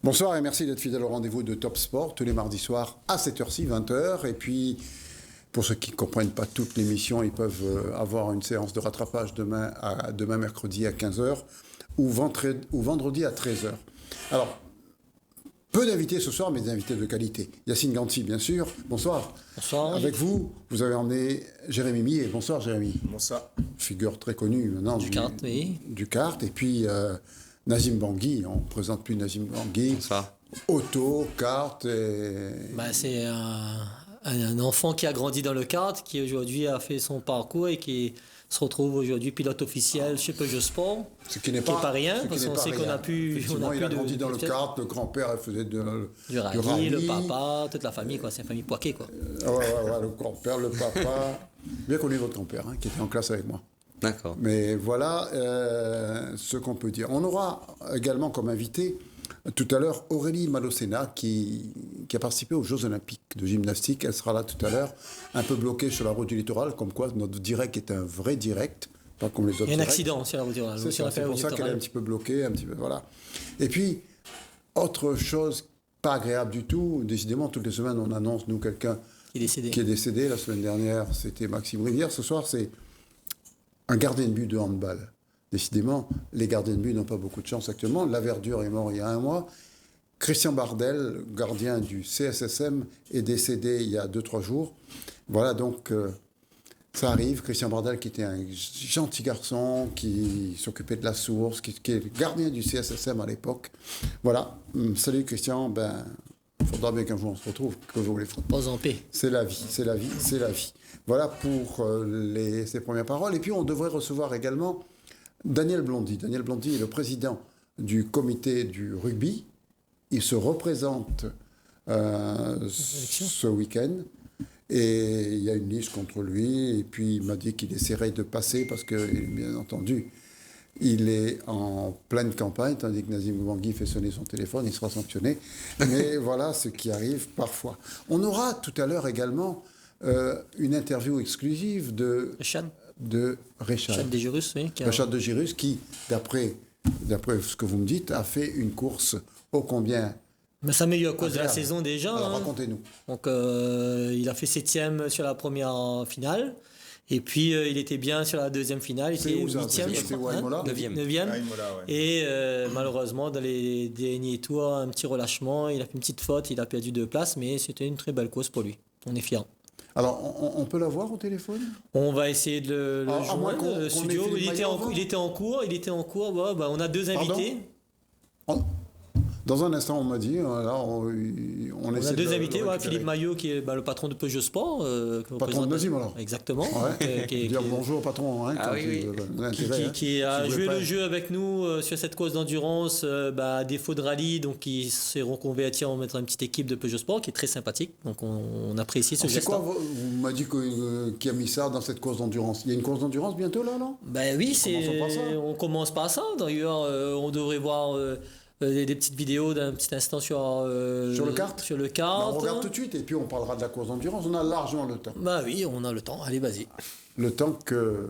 Bonsoir et merci d'être fidèle au rendez-vous de Top Sport tous les mardis soirs à 7h6, 20h. Et puis, pour ceux qui ne comprennent pas toute l'émission, ils peuvent avoir une séance de rattrapage demain mercredi à 15h ou vendredi à 13h. Alors, peu d'invités ce soir, mais des invités de qualité. Yacine Ganti, bien sûr. Bonsoir. Bonsoir. Avec vous, vous avez emmené Jérémy Millet. Bonsoir, Jérémy. Bonsoir. Figure très connue maintenant Du kart, oui. Du kart. Et puis, Nazim Bangui. On ne présente plus Nazim Bangui. Bonsoir. Auto, kart et... C'est un enfant qui a grandi dans le kart, qui aujourd'hui a fait son parcours et qui se retrouve aujourd'hui pilote officiel chez Peugeot Sport. Ce qui n'est pas rien, parce qu'on sait qu'on a pu... Il a grandi dans le kart, le grand-père faisait du rallye, le papa, toute la famille, quoi. C'est une famille poiquée, quoi. Ouais, le grand-père, le papa. Bien connu votre grand-père, qui était en classe avec moi. D'accord. Mais voilà ce qu'on peut dire. On aura également comme invité tout à l'heure Aurélie Malocena qui a participé aux Jeux Olympiques de gymnastique. Elle sera là tout à l'heure, un peu bloquée sur la route du littoral, comme quoi notre direct est un vrai direct, pas comme les autres. Il y a un accident sur la route du littoral. C'est pour ça qu'elle est un petit peu bloquée, voilà. Et puis, autre chose pas agréable du tout, décidément, toutes les semaines, on annonce, nous, quelqu'un qui est décédé. La semaine dernière, c'était Maxime Rivière. Ce soir, c'est un gardien de but de handball. Décidément, les gardiens de but n'ont pas beaucoup de chance actuellement. Laverdure est mort il y a un mois. Christian Bardel, gardien du CSSM, est décédé il y a 2-3 jours. Voilà, donc, ça arrive. Christian Bardel, qui était un gentil garçon, qui s'occupait de la source, qui est gardien du CSSM à l'époque. Voilà. Salut Christian, il faudra bien qu'un jour on se retrouve, que vous voulez. Pas en paix. C'est la vie, c'est la vie, c'est la vie. Voilà pour ses premières paroles. Et puis, on devrait recevoir également Daniel Blondy. Daniel Blondy est le président du comité du rugby. Il se représente ce week-end. Et il y a une liste contre lui. Et puis, il m'a dit qu'il essaierait de passer parce que, bien entendu, il est en pleine campagne, tandis que Nazim Bangui fait sonner son téléphone, il sera sanctionné. Mais voilà ce qui arrive parfois. On aura tout à l'heure également une interview exclusive de Richard. Richard Desjurus, oui. Richard Desjurus qui, d'après ce que vous me dites, a fait une course ô combien... Mais ça met à cause de la saison déjà. Alors, racontez-nous. Donc, il a fait 7e sur la première finale. Et puis, il était bien sur la deuxième finale. Il était 8e, je crois. 9e. Et malheureusement, dans les derniers tours, un petit relâchement. Il a fait une petite faute. Il a perdu 2 places. Mais c'était une très belle course pour lui. On est fiers. Alors, on peut l'avoir au téléphone ? On va essayer de le joindre au studio. Il était en cours. On a 2 invités. Dans un instant, on m'a dit, on a 2 invités, Philippe Maillot, qui est le patron de Peugeot Sport. Patron de Nazim, alors. Exactement. Ouais. Dire bonjour, patron. Qui a joué le jeu avec nous sur cette course d'endurance, à défaut de rallye, donc il s'est reconverti en mettre une petite équipe de Peugeot Sport, qui est très sympathique. Donc on apprécie ce geste. C'est quoi, vous m'avez dit qui a mis ça dans cette course d'endurance ? Il y a une course d'endurance bientôt, là, non ? Oui, on commence par ça. D'ailleurs, on devrait voir... des petites vidéos d'un petit instant sur le kart. On regarde tout de suite et puis on parlera de la course d'endurance. On a largement le temps. Oui, on a le temps. Allez, vas-y. Le temps que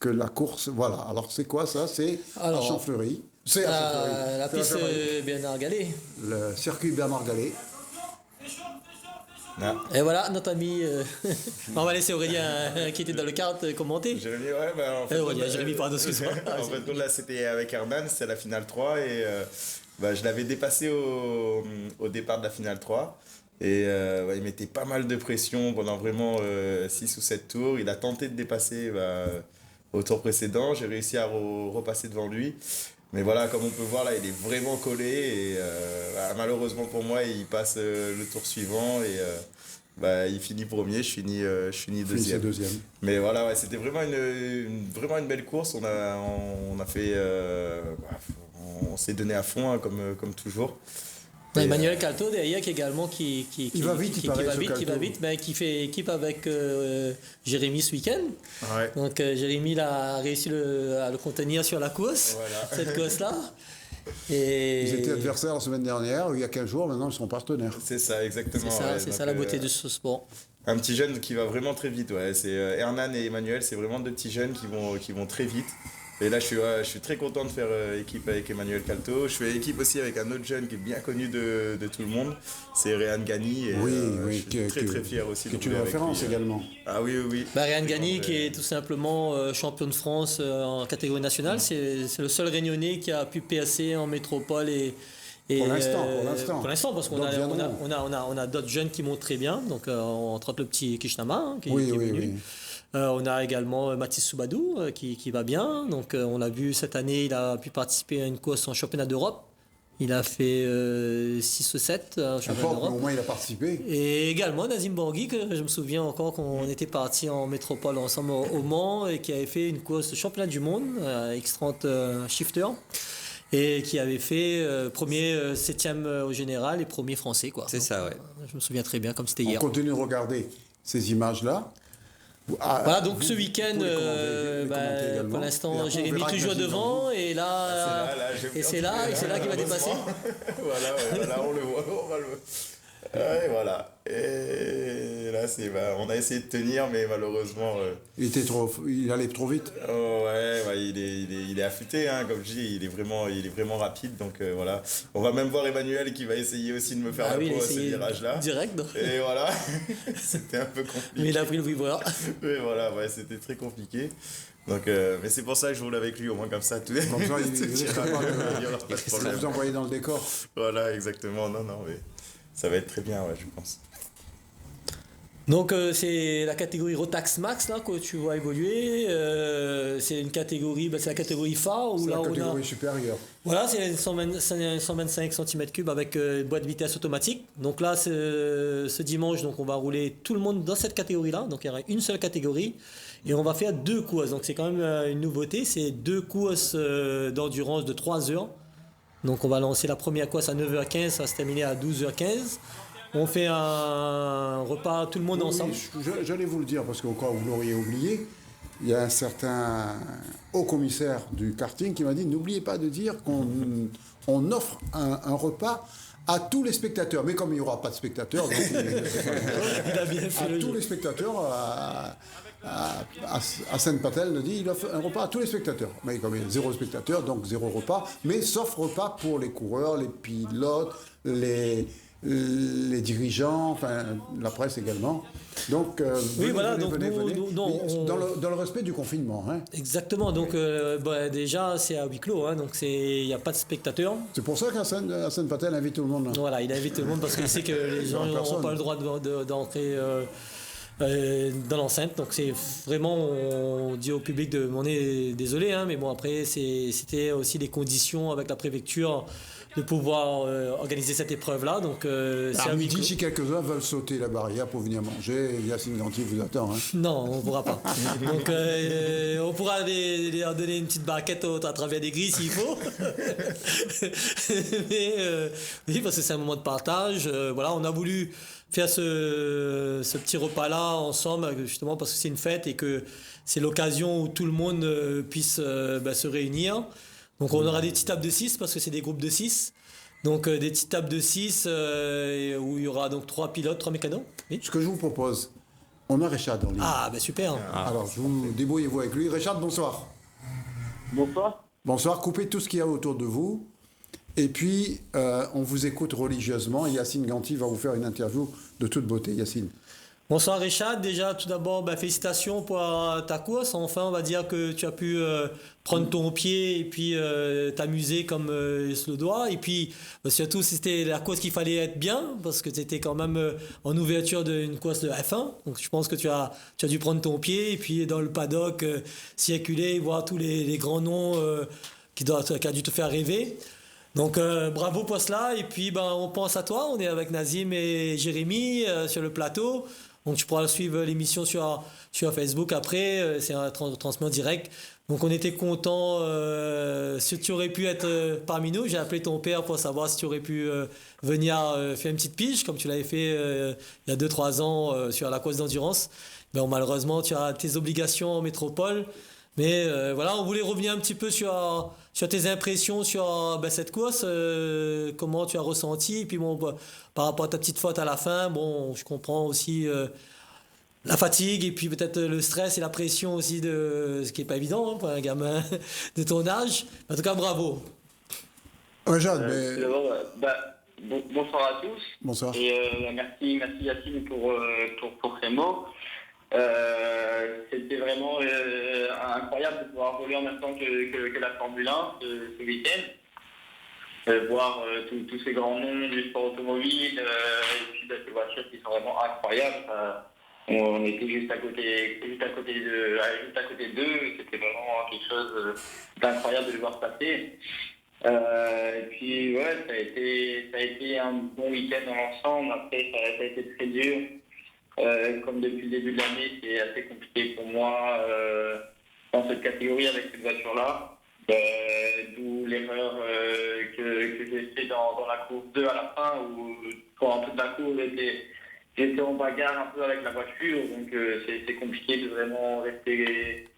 la course... Voilà. Alors, c'est quoi ça ? C'est à Champfleury. C'est à Champfleury. La piste Bernard Gallet. Le circuit Bernard Gallet. Et voilà, notre ami... on va laisser Aurélien qui était dans le kart commenter. Jérémy, Jérémy, pardon, excuse-moi. En fait, là, c'était avec Herman, c'était la finale 3 et je l'avais dépassé au départ de la finale 3. Et il mettait pas mal de pression pendant vraiment 6 ou 7 tours. Il a tenté de dépasser au tour précédent. J'ai réussi à repasser devant lui. Mais voilà, comme on peut voir là, il est vraiment collé et malheureusement pour moi, il passe le tour suivant et il finit premier, je finis deuxième. Mais voilà, c'était vraiment vraiment une belle course. On s'est donné à fond hein, comme toujours. Emmanuel Calto derrière qui également qui va vite, mais qui fait équipe avec Jérémy ce week-end. Ouais. Donc Jérémy a réussi à le contenir sur la course, cette course-là. Et ils étaient adversaires la semaine dernière, il y a 15 jours, maintenant ils sont partenaires. C'est ça, exactement. C'est ça la beauté de ce sport. Un petit jeune qui va vraiment très vite, ouais. C'est Hernan et Emmanuel, c'est vraiment 2 petits jeunes qui vont très vite. Et là, je suis très content de faire équipe avec Emmanuel Calto. Je fais équipe aussi avec un autre jeune qui est bien connu de tout le monde. C'est Réan Gani. Et, oui, je suis très fier aussi. Que tu le références également. Ah oui. Réan Gani, qui est tout simplement champion de France en catégorie nationale. C'est le seul Réunionnais qui a pu PSC en métropole pour l'instant, parce qu'on a d'autres jeunes qui montent très bien. Donc, entre autres le petit Kishnama qui est venu. Oui. On a également Mathis Soubadou qui va bien. Donc on l'a vu cette année, il a pu participer à une course en championnat d'Europe. Il a fait 6 ou 7 en championnat d'Europe. Au moins il a participé. Et également Nazim Bangui, que je me souviens encore qu'on était partis en métropole ensemble au Mans et qui avait fait une course de championnat du monde, X30 Shifter. Et qui avait fait premier, 7e au général et premier français. C'est ça, ouais. Je me souviens très bien, comme c'était hier. On continue de regarder ces images-là. Voilà, donc ce week-end, pour l'instant, Jérémy toujours devant, et là, c'est là qu'il va dépasser. voilà, on le voit, on va le voir. Ouais, voilà. Et là, on a essayé de tenir, mais malheureusement. Il allait trop vite. Il est affûté, hein, comme je dis, il est vraiment rapide. Donc voilà. On va même voir Emmanuel qui va essayer aussi de me faire la peau à ce virage-là. Direct. Et voilà. C'était un peu compliqué. Mais il a pris le vibreur. Oui, voilà, c'était très compliqué. Donc, mais c'est pour ça que je roule avec lui, au moins comme ça. Comme ça, il vous envoyer dans le décor. Voilà, exactement. Non, mais ça va être très bien, je pense. Donc c'est la catégorie Rotax Max là que tu vois évoluer. C'est une catégorie, c'est la catégorie phare c'est la catégorie supérieure. Voilà, c'est 125 cm3 avec boîte de vitesse automatique. Donc là, ce dimanche, donc on va rouler tout le monde dans cette catégorie-là. Donc il y aura une seule catégorie et on va faire 2 courses. Donc c'est quand même une nouveauté. C'est 2 courses d'endurance de 3 heures. Donc on va lancer la première course à 9h15, ça va se terminer à 12h15. On fait un repas, tout le monde ensemble. J'allais vous le dire, parce qu'au cas où vous l'auriez oublié, il y a un certain haut commissaire du karting qui m'a dit « N'oubliez pas de dire qu'on offre un repas à tous les spectateurs. » Mais comme il n'y aura pas de spectateurs, donc il a bien fait à tous les spectateurs, à Saint-Patel, il offre un repas à tous les spectateurs. Mais comme il y a 0 spectateurs, donc 0 repas, mais sauf repas pour les coureurs, les pilotes, les dirigeants, enfin la presse également. Donc, venez. Dans le respect du confinement. Hein. Exactement. Donc, déjà, c'est à huis clos. Hein, donc, il n'y a pas de spectateurs. C'est pour ça qu'Hassan Patel invite tout le monde. Hein. Voilà, il invite tout le monde parce qu'il sait que les gens n'auront pas le droit d'entrer dans l'enceinte. Donc, c'est vraiment, on dit au public on est désolé, hein, mais bon, après, c'était aussi les conditions avec la préfecture de pouvoir organiser cette épreuve-là. Donc, c'est à midi, si quelques-uns veulent sauter la barrière pour venir manger, Yacine Ganti vous attend. Hein. Non, on ne pourra pas. Donc, on pourra leur donner une petite barquette à travers des grilles s'il faut. Mais oui, parce que c'est un moment de partage. Voilà, on a voulu faire ce petit repas-là ensemble, justement parce que c'est une fête et que c'est l'occasion où tout le monde puisse se réunir. Donc on aura des petites tables de 6 parce que c'est des groupes de 6. Donc des petites tables de 6 où il y aura donc 3 pilotes, 3 mécanos. Oui. Ce que je vous propose, on a Richard en ligne. Ah super. Alors débrouillez-vous avec lui. Richard, bonsoir. Bonsoir. Bonsoir, coupez tout ce qu'il y a autour de vous. Et puis on vous écoute religieusement et Yacine Ganti va vous faire une interview de toute beauté. Yacine. Bonsoir Richard, déjà tout d'abord félicitations pour ta course, enfin on va dire que tu as pu prendre ton pied et puis t'amuser comme se le doit et puis surtout c'était la course qu'il fallait être bien parce que tu étais quand même en ouverture d'une course de F1 donc je pense que tu as dû prendre ton pied et puis dans le paddock circuler, voir tous les grands noms qui a dû te faire rêver. Donc bravo pour cela et puis on pense à toi, on est avec Nazim et Jérémy sur le plateau. Donc tu pourras suivre l'émission sur Facebook après, c'est un transmission direct. Donc on était contents, si tu aurais pu être parmi nous, j'ai appelé ton père pour savoir si tu aurais pu venir faire une petite pige, comme tu l'avais fait il y a 2-3 ans sur la course d'endurance. Malheureusement, tu as tes obligations en métropole. Mais voilà, on voulait revenir un petit peu sur tes impressions sur cette course, comment tu as ressenti. Et puis par rapport à ta petite faute à la fin, je comprends aussi la fatigue et puis peut-être le stress et la pression aussi de ce qui n'est pas évident pour un gamin de ton âge. En tout cas, bravo. Bonsoir à tous. Bonsoir. Et merci Yacine pour ces mots. C'était vraiment incroyable de pouvoir rouler en même temps que la Formule 1 ce week-end. Voir tous ces grands noms du sport automobile et puis ces voitures qui sont vraiment incroyables. On était juste à côté d'eux. C'était vraiment quelque chose d'incroyable de les voir passer. Et puis ouais, ça a été un bon week-end dans l'ensemble. Après, ça a été très dur. Comme depuis le début de l'année, c'est assez compliqué pour moi dans cette catégorie avec cette voiture-là. D'où l'erreur que j'ai fait dans la course 2 à la fin, où pendant toute la course, j'étais en bagarre un peu avec la voiture. Donc c'est compliqué de vraiment rester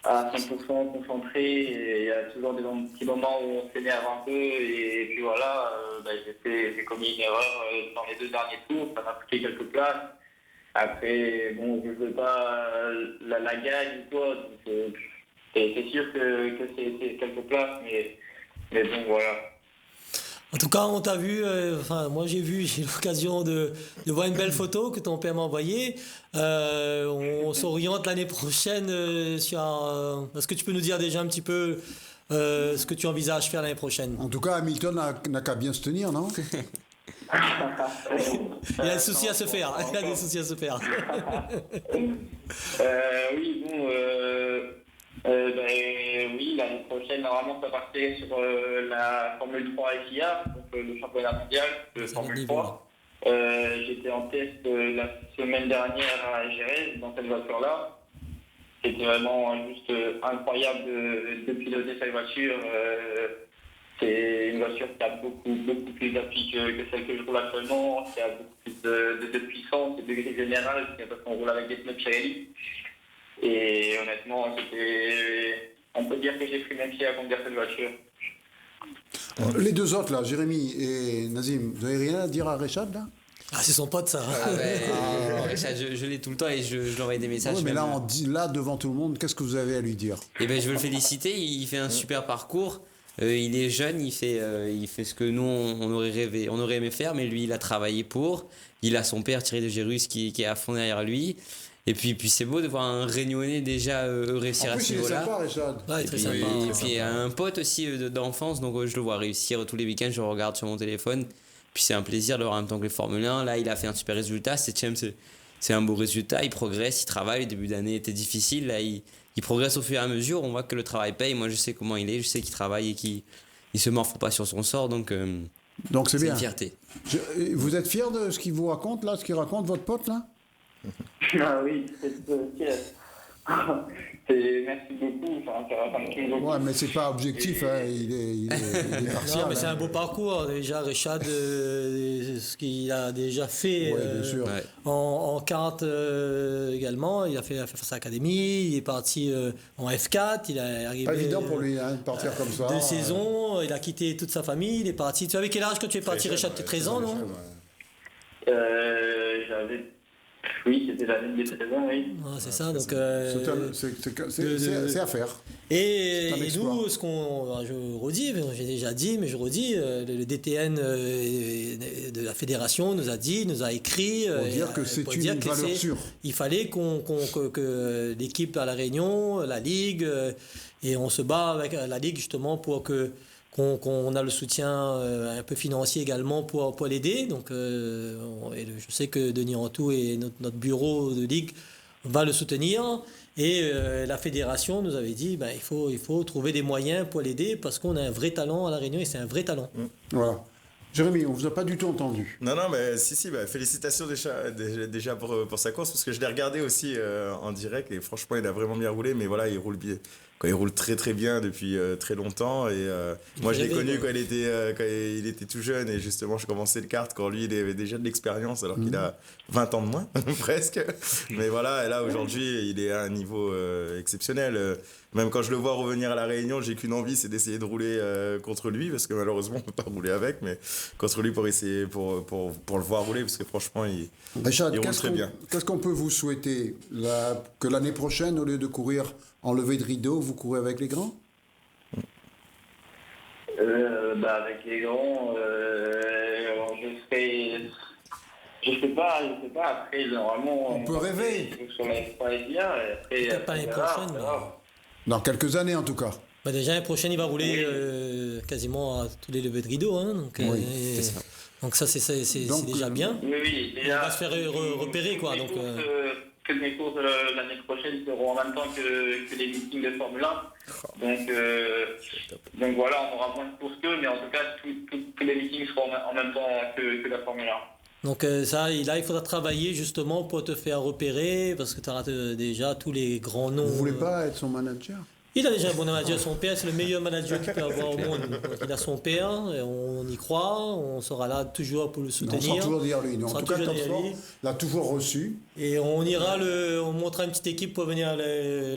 à 100% concentré. Et il y a toujours des petits moments où on s'énerve un peu. Et puis voilà, j'ai commis une erreur dans les 2 derniers tours. Ça m'a coûté quelques places. Après, bon, je ne veux pas la gagne ou quoi. Donc, c'est sûr que c'est quelques places, mais bon, voilà. En tout cas, on t'a vu, moi j'ai l'occasion de voir une belle photo que ton père m'a envoyée. On s'oriente l'année prochaine sur est-ce que tu peux nous dire déjà un petit peu ce que tu envisages faire l'année prochaine? En tout cas, Hamilton n'a qu'à bien se tenir, non? Il y a des soucis à se faire. Oui, bon... oui, l'année prochaine, normalement, ça partait sur la Formule 3 FIA, donc le championnat mondial de Formule 3. J'étais en test la semaine dernière à Jerez, dans cette voiture-là. C'était vraiment juste incroyable de piloter cette voiture. C'est une voiture qui a beaucoup plus d'appui que celle que je roule actuellement, qui a beaucoup plus de puissance et de grille générale, parce qu'on roule avec des pneus Pirelli. Et honnêtement, on peut dire que j'ai pris mes pieds à conduire cette voiture. Les deux autres, là, Jérémy et Nazim, vous n'avez rien à dire à Rechad, là? Ah, c'est son pote, ça. Rechad, je l'ai tout le temps et je lui envoie des messages. Ouais, mais là, devant tout le monde, qu'est-ce que vous avez à lui dire? Je veux le féliciter, il fait un super parcours. Il est jeune, il fait ce que nous, on aurait rêvé, on aurait aimé faire, mais lui, il a travaillé pour. Il a son père, Thierry de Gérus, qui est à fond derrière lui. Et puis c'est beau de voir un Réunionnais déjà réussir à ce niveau-là. En plus, il est sympa, Rechad. Ouais, très sympa. Et puis un pote aussi d'enfance, donc je le vois réussir tous les week-ends, je le regarde sur mon téléphone. Puis c'est un plaisir de voir en même temps que les Formule 1. Là, il a fait un super résultat. 7ème, c'est un beau résultat. Il progresse, il travaille. Le début d'année était difficile. Là, il progresse au fur et à mesure. On voit que le travail paye. Moi, je sais comment il est. Je sais qu'il travaille et qu'il ne se morfond pas sur son sort. Donc c'est bien. Une fierté. Vous êtes fier de ce qu'il vous raconte, là, ce qu'il raconte, votre pote, là? Ah oui, c'est fier. Merci beaucoup. Ouais, mais c'est pas objectif, hein. il est partial. Non, mais c'est un beau parcours. Déjà, Rechad, ce qu'il a déjà fait en kart également. Il a fait sa académie, il est parti en F4. Il est arrivé. Pas évident pour lui de partir comme ça. 2 saisons, il a quitté toute sa famille, il est parti. Tu avais quel âge quand tu es parti, Rechad? Tu as 13 ans, non? J'avais. Oui, c'était l'année des 13 ans, oui. Ah, c'est ça, donc... c'est à faire. Et nous, je redis, j'ai déjà dit, mais je redis, le DTN de la fédération nous a écrit... Pour dire que c'est une valeur sûre. Il fallait que l'équipe à La Réunion, la Ligue, et on se bat avec la Ligue justement pour qu'on a le soutien un peu financier également pour l'aider. Donc, je sais que Denis Rantou et notre bureau de ligue va le soutenir. Et la fédération nous avait dit il faut trouver des moyens pour l'aider parce qu'on a un vrai talent à La Réunion et c'est un vrai talent. Voilà. Jérémy, on ne vous a pas du tout entendu. Non, mais si, félicitations déjà pour sa course, parce que je l'ai regardé aussi en direct, et franchement, il a vraiment bien roulé, mais voilà, il roule bien. Il roule très très bien depuis très longtemps, et moi je l'ai connu quand il était tout jeune, et justement je commençais le kart quand lui il avait déjà de l'expérience, alors qu'il a 20 ans de moins, presque. Mais voilà, et là aujourd'hui il est à un niveau exceptionnel. Même quand je le vois revenir à La Réunion, j'ai qu'une envie, c'est d'essayer de rouler contre lui, parce que malheureusement, on ne peut pas rouler avec, mais contre lui pour essayer, pour le voir rouler, parce que franchement, il roule très bien. Qu'est-ce qu'on peut vous souhaiter que l'année prochaine, au lieu de courir en levée de rideau, vous courez avec les grands? Avec les grands, je sais pas, après, normalement... On peut rêver. Peut-être pas l'année prochaine. Dans quelques années, en tout cas. Déjà, l'année prochaine, il va rouler quasiment à tous les levées de rideau. Hein, donc, c'est ça. Donc ça, c'est déjà bien. Oui, déjà, on va se faire repérer, quoi. Donc, que mes courses l'année prochaine seront en même temps que les meetings de Formule 1. Donc voilà, on aura moins de courses qu'eux, mais en tout cas, tous les meetings seront en même temps que la Formule 1. Donc là, il faudra travailler justement pour te faire repérer, parce que tu as déjà tous les grands noms. Vous voulez pas être son manager? Il a déjà un bon manager, son père, c'est le meilleur manager qu'il peut avoir au monde. Donc, il a son père, et on y croit, on sera là toujours pour le soutenir. On sera toujours derrière lui. En tout cas, Top Sport l'a toujours reçu. Et on ira, on montrera une petite équipe pour venir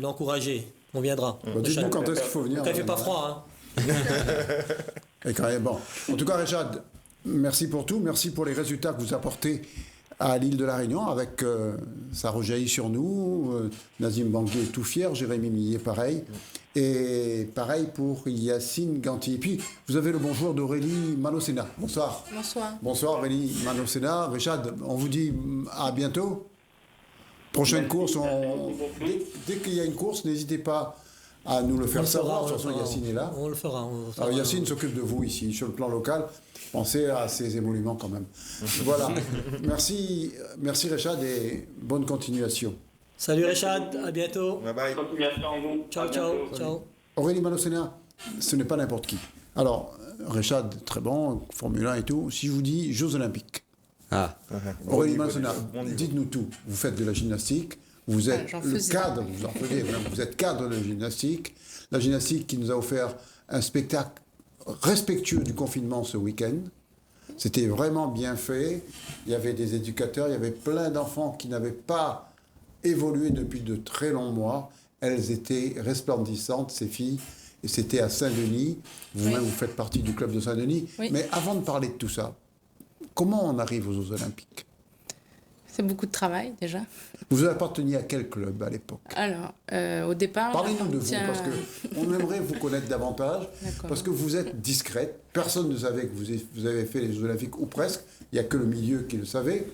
l'encourager. On viendra. Dites-nous quand est-ce qu'il faut venir. Quand il ne fait pas froid. Et quand même, bon. En tout cas, Rechad, merci pour tout. Merci pour les résultats que vous apportez à l'île de la Réunion. Avec ça rejaillit sur nous. Nazim Bangui est tout fier. Jérémy Millet, pareil. Et pareil pour Yacine Ganti. Et puis, vous avez le bonjour d'Aurélie Manocena. Bonsoir. Bonsoir. Bonsoir Aurélie Manocena. Rechad, on vous dit à bientôt. Prochaine course, dès qu'il y a une course, n'hésitez pas à nous le faire savoir. De toute façon, Yacine est là. On le fera. Alors, Yacine s'occupe de vous ici, sur le plan local. Pensez à ces émoluments quand même. Voilà. Merci Rechad et bonne continuation. Salut Rechad, à bientôt. Bye bye. Continuation à vous. Ciao. Aurélie Manocena, ce n'est pas n'importe qui. Alors, Rechad, très bon, Formule 1 et tout. Si je vous dis Jeux Olympiques. Aurélie Manocena, dites-nous tout. Vous faites de la gymnastique. Vous êtes cadre, vous êtes cadre de la gymnastique. La gymnastique qui nous a offert un spectacle respectueux du confinement ce week-end. C'était vraiment bien fait. Il y avait des éducateurs, il y avait plein d'enfants qui n'avaient pas évolué depuis de très longs mois. Elles étaient resplendissantes, ces filles. Et c'était à Saint-Denis. Vous-même, vous faites partie du club de Saint-Denis. Oui. Mais avant de parler de tout ça, comment on arrive aux Jeux Olympiques? C'est beaucoup de travail, déjà. Vous apparteniez à quel club à l'époque? Alors, au départ... Parlez-nous de vous, parce qu'on aimerait vous connaître davantage, parce que vous êtes discrète. Personne ne savait que vous avez fait les Jeux Olympiques, ou presque. Il n'y a que le milieu qui le savait.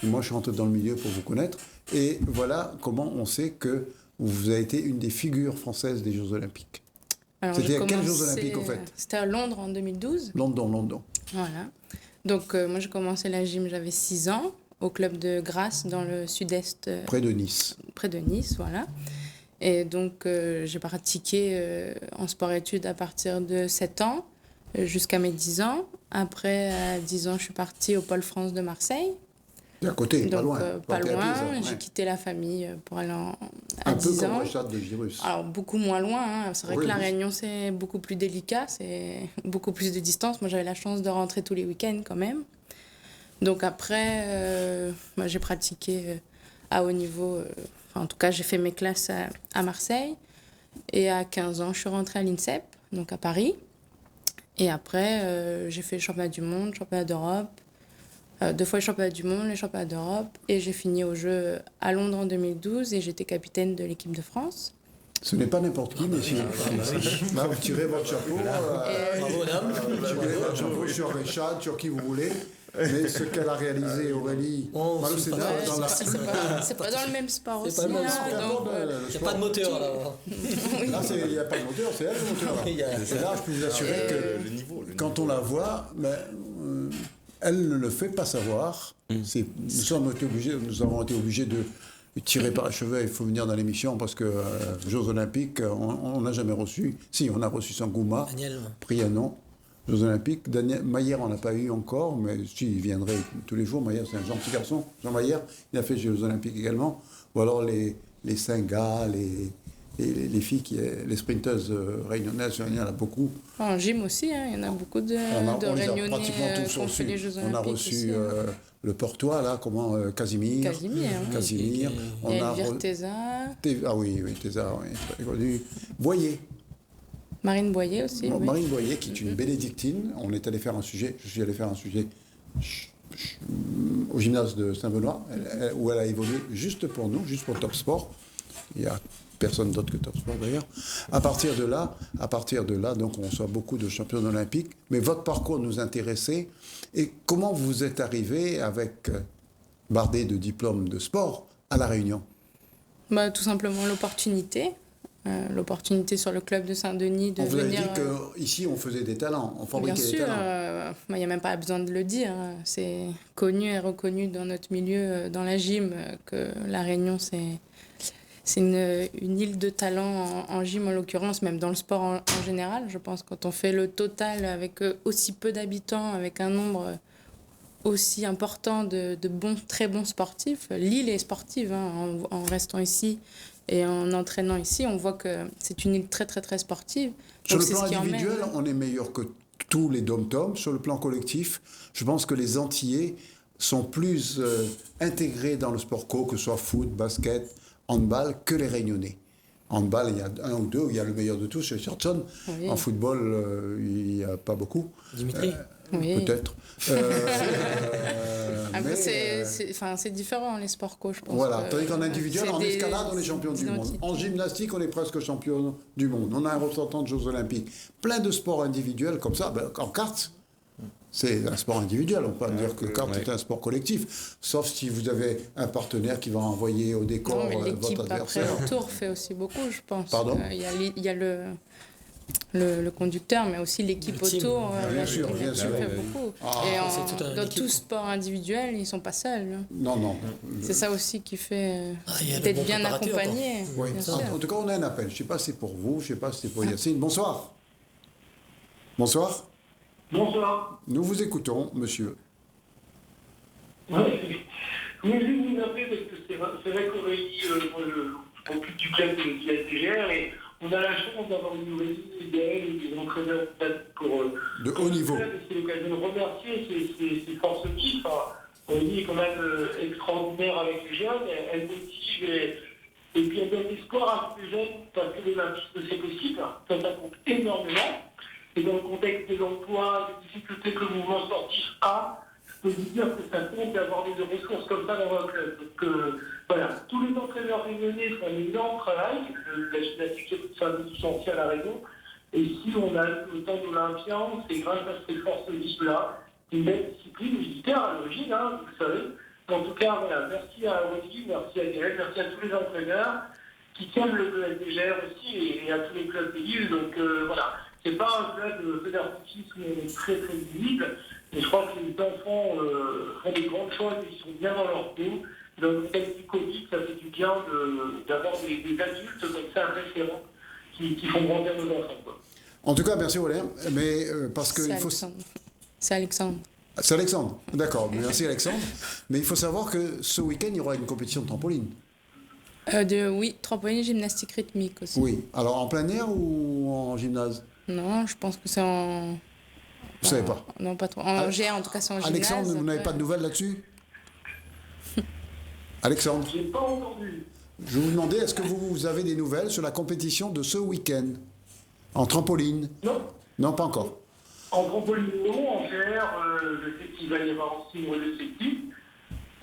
Et moi, je suis rentré dans le milieu pour vous connaître. Et voilà comment on sait que vous avez été une des figures françaises des Jeux Olympiques. C'était à quels Jeux Olympiques, en fait? C'était à Londres en 2012. London. Voilà. Donc, moi, j'ai commencé la gym, j'avais 6 ans. Au club de Grasse, dans le sud-est. Près de Nice. Près de Nice, voilà. Et donc, j'ai pratiqué en sport-études à partir de 7 ans jusqu'à mes 10 ans. Après, à 10 ans, je suis partie au Pôle France de Marseille. À côté, donc, pas loin. Pas loin. J'ai quitté la famille pour aller à 10 ans. Un peu comme Rechad de Virus. Alors, beaucoup moins loin. Hein. C'est vrai que la Réunion, c'est beaucoup plus délicat. C'est beaucoup plus de distance. Moi, j'avais la chance de rentrer tous les week-ends quand même. Donc après, moi, j'ai pratiqué à haut niveau. En tout cas, j'ai fait mes classes à Marseille. Et à 15 ans, je suis rentrée à l'INSEP, donc à Paris. Et après, j'ai fait le championnat du monde, championnat d'Europe. 2 fois le championnat du monde, le championnat d'Europe. Et j'ai fini au jeu à Londres en 2012 et j'étais capitaine de l'équipe de France. Ce n'est pas n'importe qui, mais si là, vous tirez votre chapeau. Bravo, dame. Vous tirez votre chapeau sur Rechad, sur qui vous voulez. Mais ce qu'elle a réalisé, Aurélie, c'est pas dans le même sport aussi. Il n'y a pas de moteur là. Là, il n'y a pas de moteur, c'est elle le moteur. Et là, je peux vous assurer que quand on la voit, elle ne le fait pas savoir. Nous avons été obligés de tirer par les cheveux. Il faut venir dans l'émission parce que Jeux Olympiques, on n'a jamais reçu. Si, on a reçu Sangouma, pris un nom. Jeux Olympiques. Maillère, on n'a pas eu encore, mais si, il viendrait tous les jours. Maillère, c'est un gentil garçon. Jean Maillère, il a fait les Jeux Olympiques également. Ou alors les Singa, Et les filles, les sprinteuses réunionnaises, il y en a beaucoup. En gym aussi, il y en a beaucoup de Réunionnais qui ont fait les Jeux Olympiques. On a reçu le Portois, là, Casimir. Casimir. Il y a Elvire Théza. Ah oui, Théza, oui, très connu. Boyer. Marine Boyer aussi. Bon, oui. Marine Boyer, qui est une bénédictine. Je suis allé faire un sujet au gymnase de Saint-Benoît, où elle a évolué juste pour nous, juste pour Top Sport. Il y a personne d'autre que Top Sport d'ailleurs. À partir de là, donc on reçoit beaucoup de champions olympiques. Mais votre parcours nous intéressait. Et comment vous êtes arrivé avec bardé de diplômes de sport à La Réunion? Tout simplement l'opportunité. L'opportunité sur le club de Saint-Denis de venir... On vous a dit qu'ici, on faisait des talents, on fabriquait des talents. Bien sûr, il n'y a même pas besoin de le dire. C'est connu et reconnu dans notre milieu, dans la gym, que La Réunion, c'est une île de talent en gym, en l'occurrence, même dans le sport en général. Je pense quand on fait le total avec aussi peu d'habitants, avec un nombre aussi important de très bons sportifs, l'île est sportive en restant ici. Et en entraînant ici, on voit que c'est une île très, très, très sportive. Sur le plan individuel, on est meilleur que tous les dom-toms. Sur le plan collectif, je pense que les Antillais sont plus intégrés dans le sport co, que ce soit foot, basket, handball, que les Réunionnais. Handball, il y a un ou deux où il y a le meilleur de tous, c'est Chertson. Oui. En football, il n'y a pas beaucoup. Dimitri oui. Peut-être. Mais c'est différent, les sports co, je pense. Voilà, tandis qu'en individuel, en escalade, on est champion du monde. En gymnastique, on est presque champion du monde. On a un représentant de Jeux Olympiques. Plein de sports individuels comme ça. En kart, c'est un sport individuel. On peut pas dire que le kart est un sport collectif. Sauf si vous avez un partenaire qui va envoyer au décor votre adversaire. Après, le tour fait aussi beaucoup, je pense. Pardon ? Il y a le conducteur, mais aussi l'équipe autour. Bien sûr. Fait beaucoup. Et dans tout sport individuel, ils ne sont pas seuls. Non. C'est ça aussi qui fait d'être bien accompagné. Oui. En tout cas, on a un appel. Je ne sais pas si c'est pour vous, je ne sais pas si c'est pour Yacine. Bonsoir. Bonsoir. Nous vous écoutons, monsieur. Oui, je voulais vous appeler parce que c'est vrai qu'Aurélie, je m'occupe du club de la SDGR et on a la chance d'avoir une Aurélie idéale et des entraîneurs pour de haut niveau. C'est l'occasion de remercier ces forces vives. Aurélie est quand même extraordinaire avec les jeunes, elle motive et puis elle donne espoir à tous les jeunes parce que l'olympisme c'est possible, ça compte énormément. Et dans le contexte des emplois, des difficultés que le mouvement sportif a, je peux vous dire que ça compte d'avoir des ressources comme ça dans un club. Donc voilà, tous les entraîneurs réunionnais font un énorme travail. La gymnastique est un essentiel à la Réunion. Et si on a le temps d'Olympien, c'est grâce à ces forces vives-là. C'est une belle discipline militaire à l'origine, vous savez. En tout cas, voilà, merci à Aurélie, merci à Gaël, merci à tous les entraîneurs qui tiennent le SDGR aussi et à tous les clubs de l'île. Donc voilà. C'est pas un club fédératisme très très visible, mais je crois que les enfants font des grandes choses, ils sont bien dans leur peau. Dans le contexte du Covid, ça fait du bien d'avoir des adultes comme ça, référents, qui font grandir nos enfants. Quoi. En tout cas, merci Aurélien, mais parce que c'est Alexandre. C'est Alexandre, d'accord, merci Alexandre. Mais il faut savoir que ce week-end, il y aura une compétition de trampoline. Oui, trampoline et gymnastique rythmique aussi. Oui, alors en plein air ou en gymnase ? Non, je pense que c'est en... Vous ne savez pas ? Non, pas trop. En GR, en tout cas, c'est en gymnase. Alexandre, vous n'avez pas de nouvelles là-dessus ? Alexandre ? Je n'ai pas entendu. Je vous demandais, est-ce que vous avez des nouvelles sur la compétition de ce week-end ? En trampoline ? Non. Non, pas encore. En trampoline, non. En GR, je sais qu'il va y avoir aussi une relais équipe.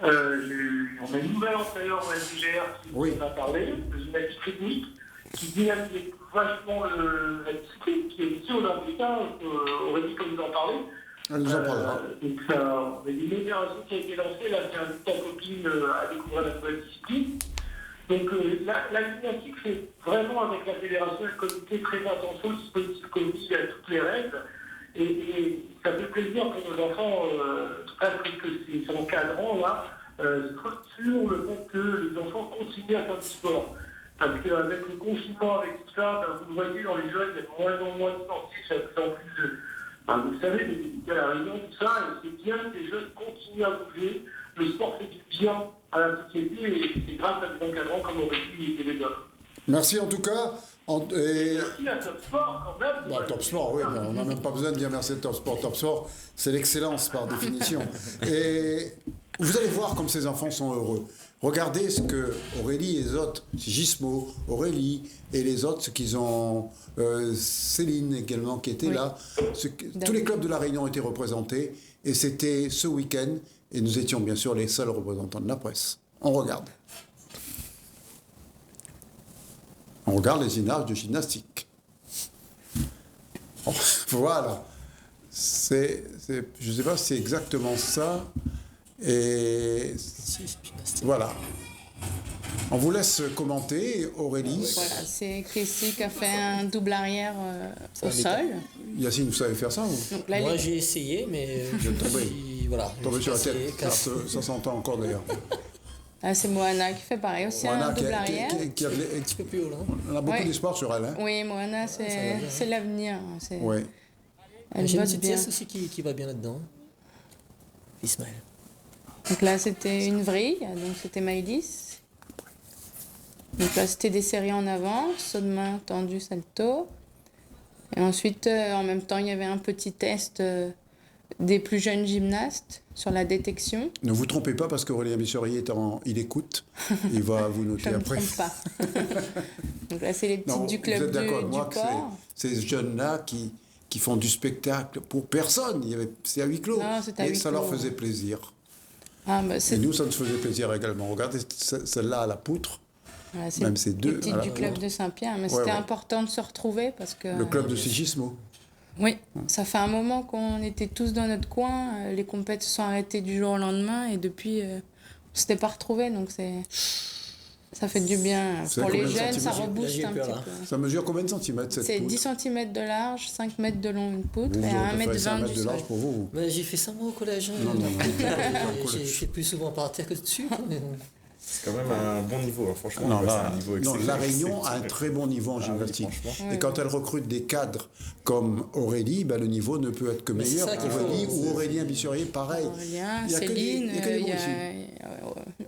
On a une nouvelle entraîneur au SDGR qui en a parlé, de gymnastique rythmique, qui dynamise vachement la discipline, qui est aussi olympique, Aurélie, comme vous en parlez. Elle nous en parlera. Donc, il y a une opération qui a été lancée, là, c'est invite ta copine à découvrir la nouvelle discipline. Donc, la gymnastique, c'est vraiment avec la fédération et le comité très attention au dispositif Covid, à toutes les règles. Et ça fait plaisir pour nos enfants, en tout cas, que c'est encadrant, là, sur le fait que les enfants continuent à faire du sport. Parce qu'avec le confinement, avec tout ça, vous le voyez dans les jeunes, il y a de moins en moins de sportifs, en plus de... vous savez, il y a la Réunion, tout ça, et c'est bien que les jeunes continuent à bouger. Le sport fait du bien à la société, et c'est grâce à des encadrants comme Aurélie et les autres. Merci en tout cas. Merci à Top Sport quand même. Top Sport, oui, on n'a même pas besoin de dire merci à Top Sport. Top Sport, c'est l'excellence par définition. Et vous allez voir comme ces enfants sont heureux. Regardez ce que Aurélie et les autres, Gismo, Aurélie et les autres, ce qu'ils ont, Céline également qui était là, tous les clubs de La Réunion étaient représentés et c'était ce week-end et nous étions bien sûr les seuls représentants de la presse. On regarde. On regarde les images de gymnastique. Voilà. Je ne sais pas si c'est exactement ça. Et voilà. On vous laisse commenter, Aurélie. Voilà, c'est Chrissy qui a fait un double arrière au sol. Yacine, vous savez faire ça donc là, moi, j'ai essayé, mais je tombé sur la tête. Ça s'entend encore d'ailleurs. Ah, c'est Moana qui fait pareil aussi, un double arrière. Qui a un petit peu plus haut, là. On a beaucoup d'espoir sur elle. Hein. Oui, Moana, c'est l'avenir. Oui. J'ai une petite pièce aussi qui va bien là-dedans. Ismaël. Donc là, c'était une vrille, donc c'était Maëlys. Donc là, c'était des séries en avant, saut de main, tendu, salto. Et ensuite, en même temps, il y avait un petit test des plus jeunes gymnastes sur la détection. Ne vous trompez pas parce qu'Aurélien Bissorier, il écoute. Il va vous noter après. Je ne me trompe pas. Donc là, c'est les petites du club du port. Ces jeunes-là qui font du spectacle pour personne. C'est à huis clos. Non, et ça leur faisait plaisir. Et nous, ça nous faisait plaisir également. Regardez celle-là à la poutre. Voilà, même ces deux. Les petites du club de Saint-Pierre. Mais c'était important de se retrouver parce que... Le club de Sigismo. Oui, ça fait un moment qu'on était tous dans notre coin. Les compètes se sont arrêtées du jour au lendemain et depuis, on ne s'était pas retrouvés. Donc ça fait du bien. Pour les jeunes, ça rebooste un petit peu. Ça mesure combien de centimètres cette poutre ? C'est 10 cm de large, 5 mètres de long une poutre et 1,20 m de large pour vous. Mais j'ai fait ça moi au collège. Non. J'ai fait plus souvent par terre que dessus. C'est quand même un bon niveau, hein. Franchement. La Réunion a un très bon niveau en gymnastique. Et quand elle recrute des cadres comme Aurélie, le niveau ne peut être que meilleur. Aurélie ou Aurélien Bissorier, pareil. Aurélien, Céline, il y a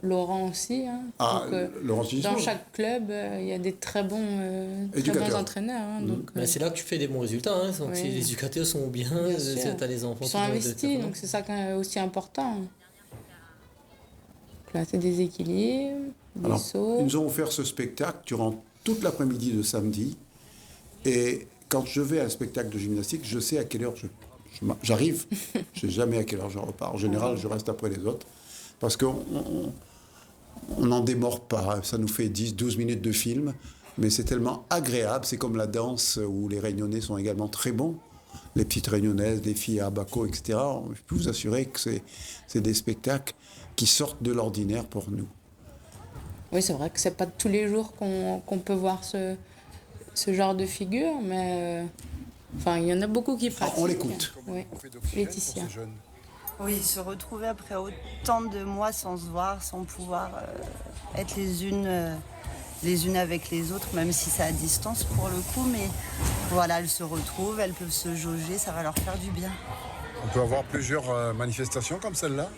Laurent aussi. Hein. Laurent dans chaque club, il y a des très bons entraîneurs. Hein, c'est là que tu fais des bons résultats. Hein. Donc, si les éducateurs sont bien, tu as les enfants qui sont investis, donc c'est ça qui est aussi important. Là, c'est des équilibres, des sauts. Ils nous ont offert ce spectacle durant toute l'après-midi de samedi. Et quand je vais à un spectacle de gymnastique, je sais à quelle heure j'arrive. Je ne sais jamais à quelle heure je repars. En général, je reste après les autres. Parce qu'on n'en démord pas. Ça nous fait 10-12 minutes de film. Mais c'est tellement agréable. C'est comme la danse où les Réunionnais sont également très bons. Les petites Réunionnaises, les filles à Abaco, etc. Je peux vous assurer que c'est des spectacles qui sortent de l'ordinaire pour nous. Oui, c'est vrai que c'est pas tous les jours qu'on peut voir ce genre de figure, mais il y en a beaucoup qui pratiquent. On l'écoute. Oui. Laetitia. Oui, se retrouver après autant de mois sans se voir, sans pouvoir être les unes avec les autres, même si c'est à distance pour le coup, mais voilà, elles se retrouvent, elles peuvent se jauger, ça va leur faire du bien. On peut avoir plusieurs manifestations comme celle-là ?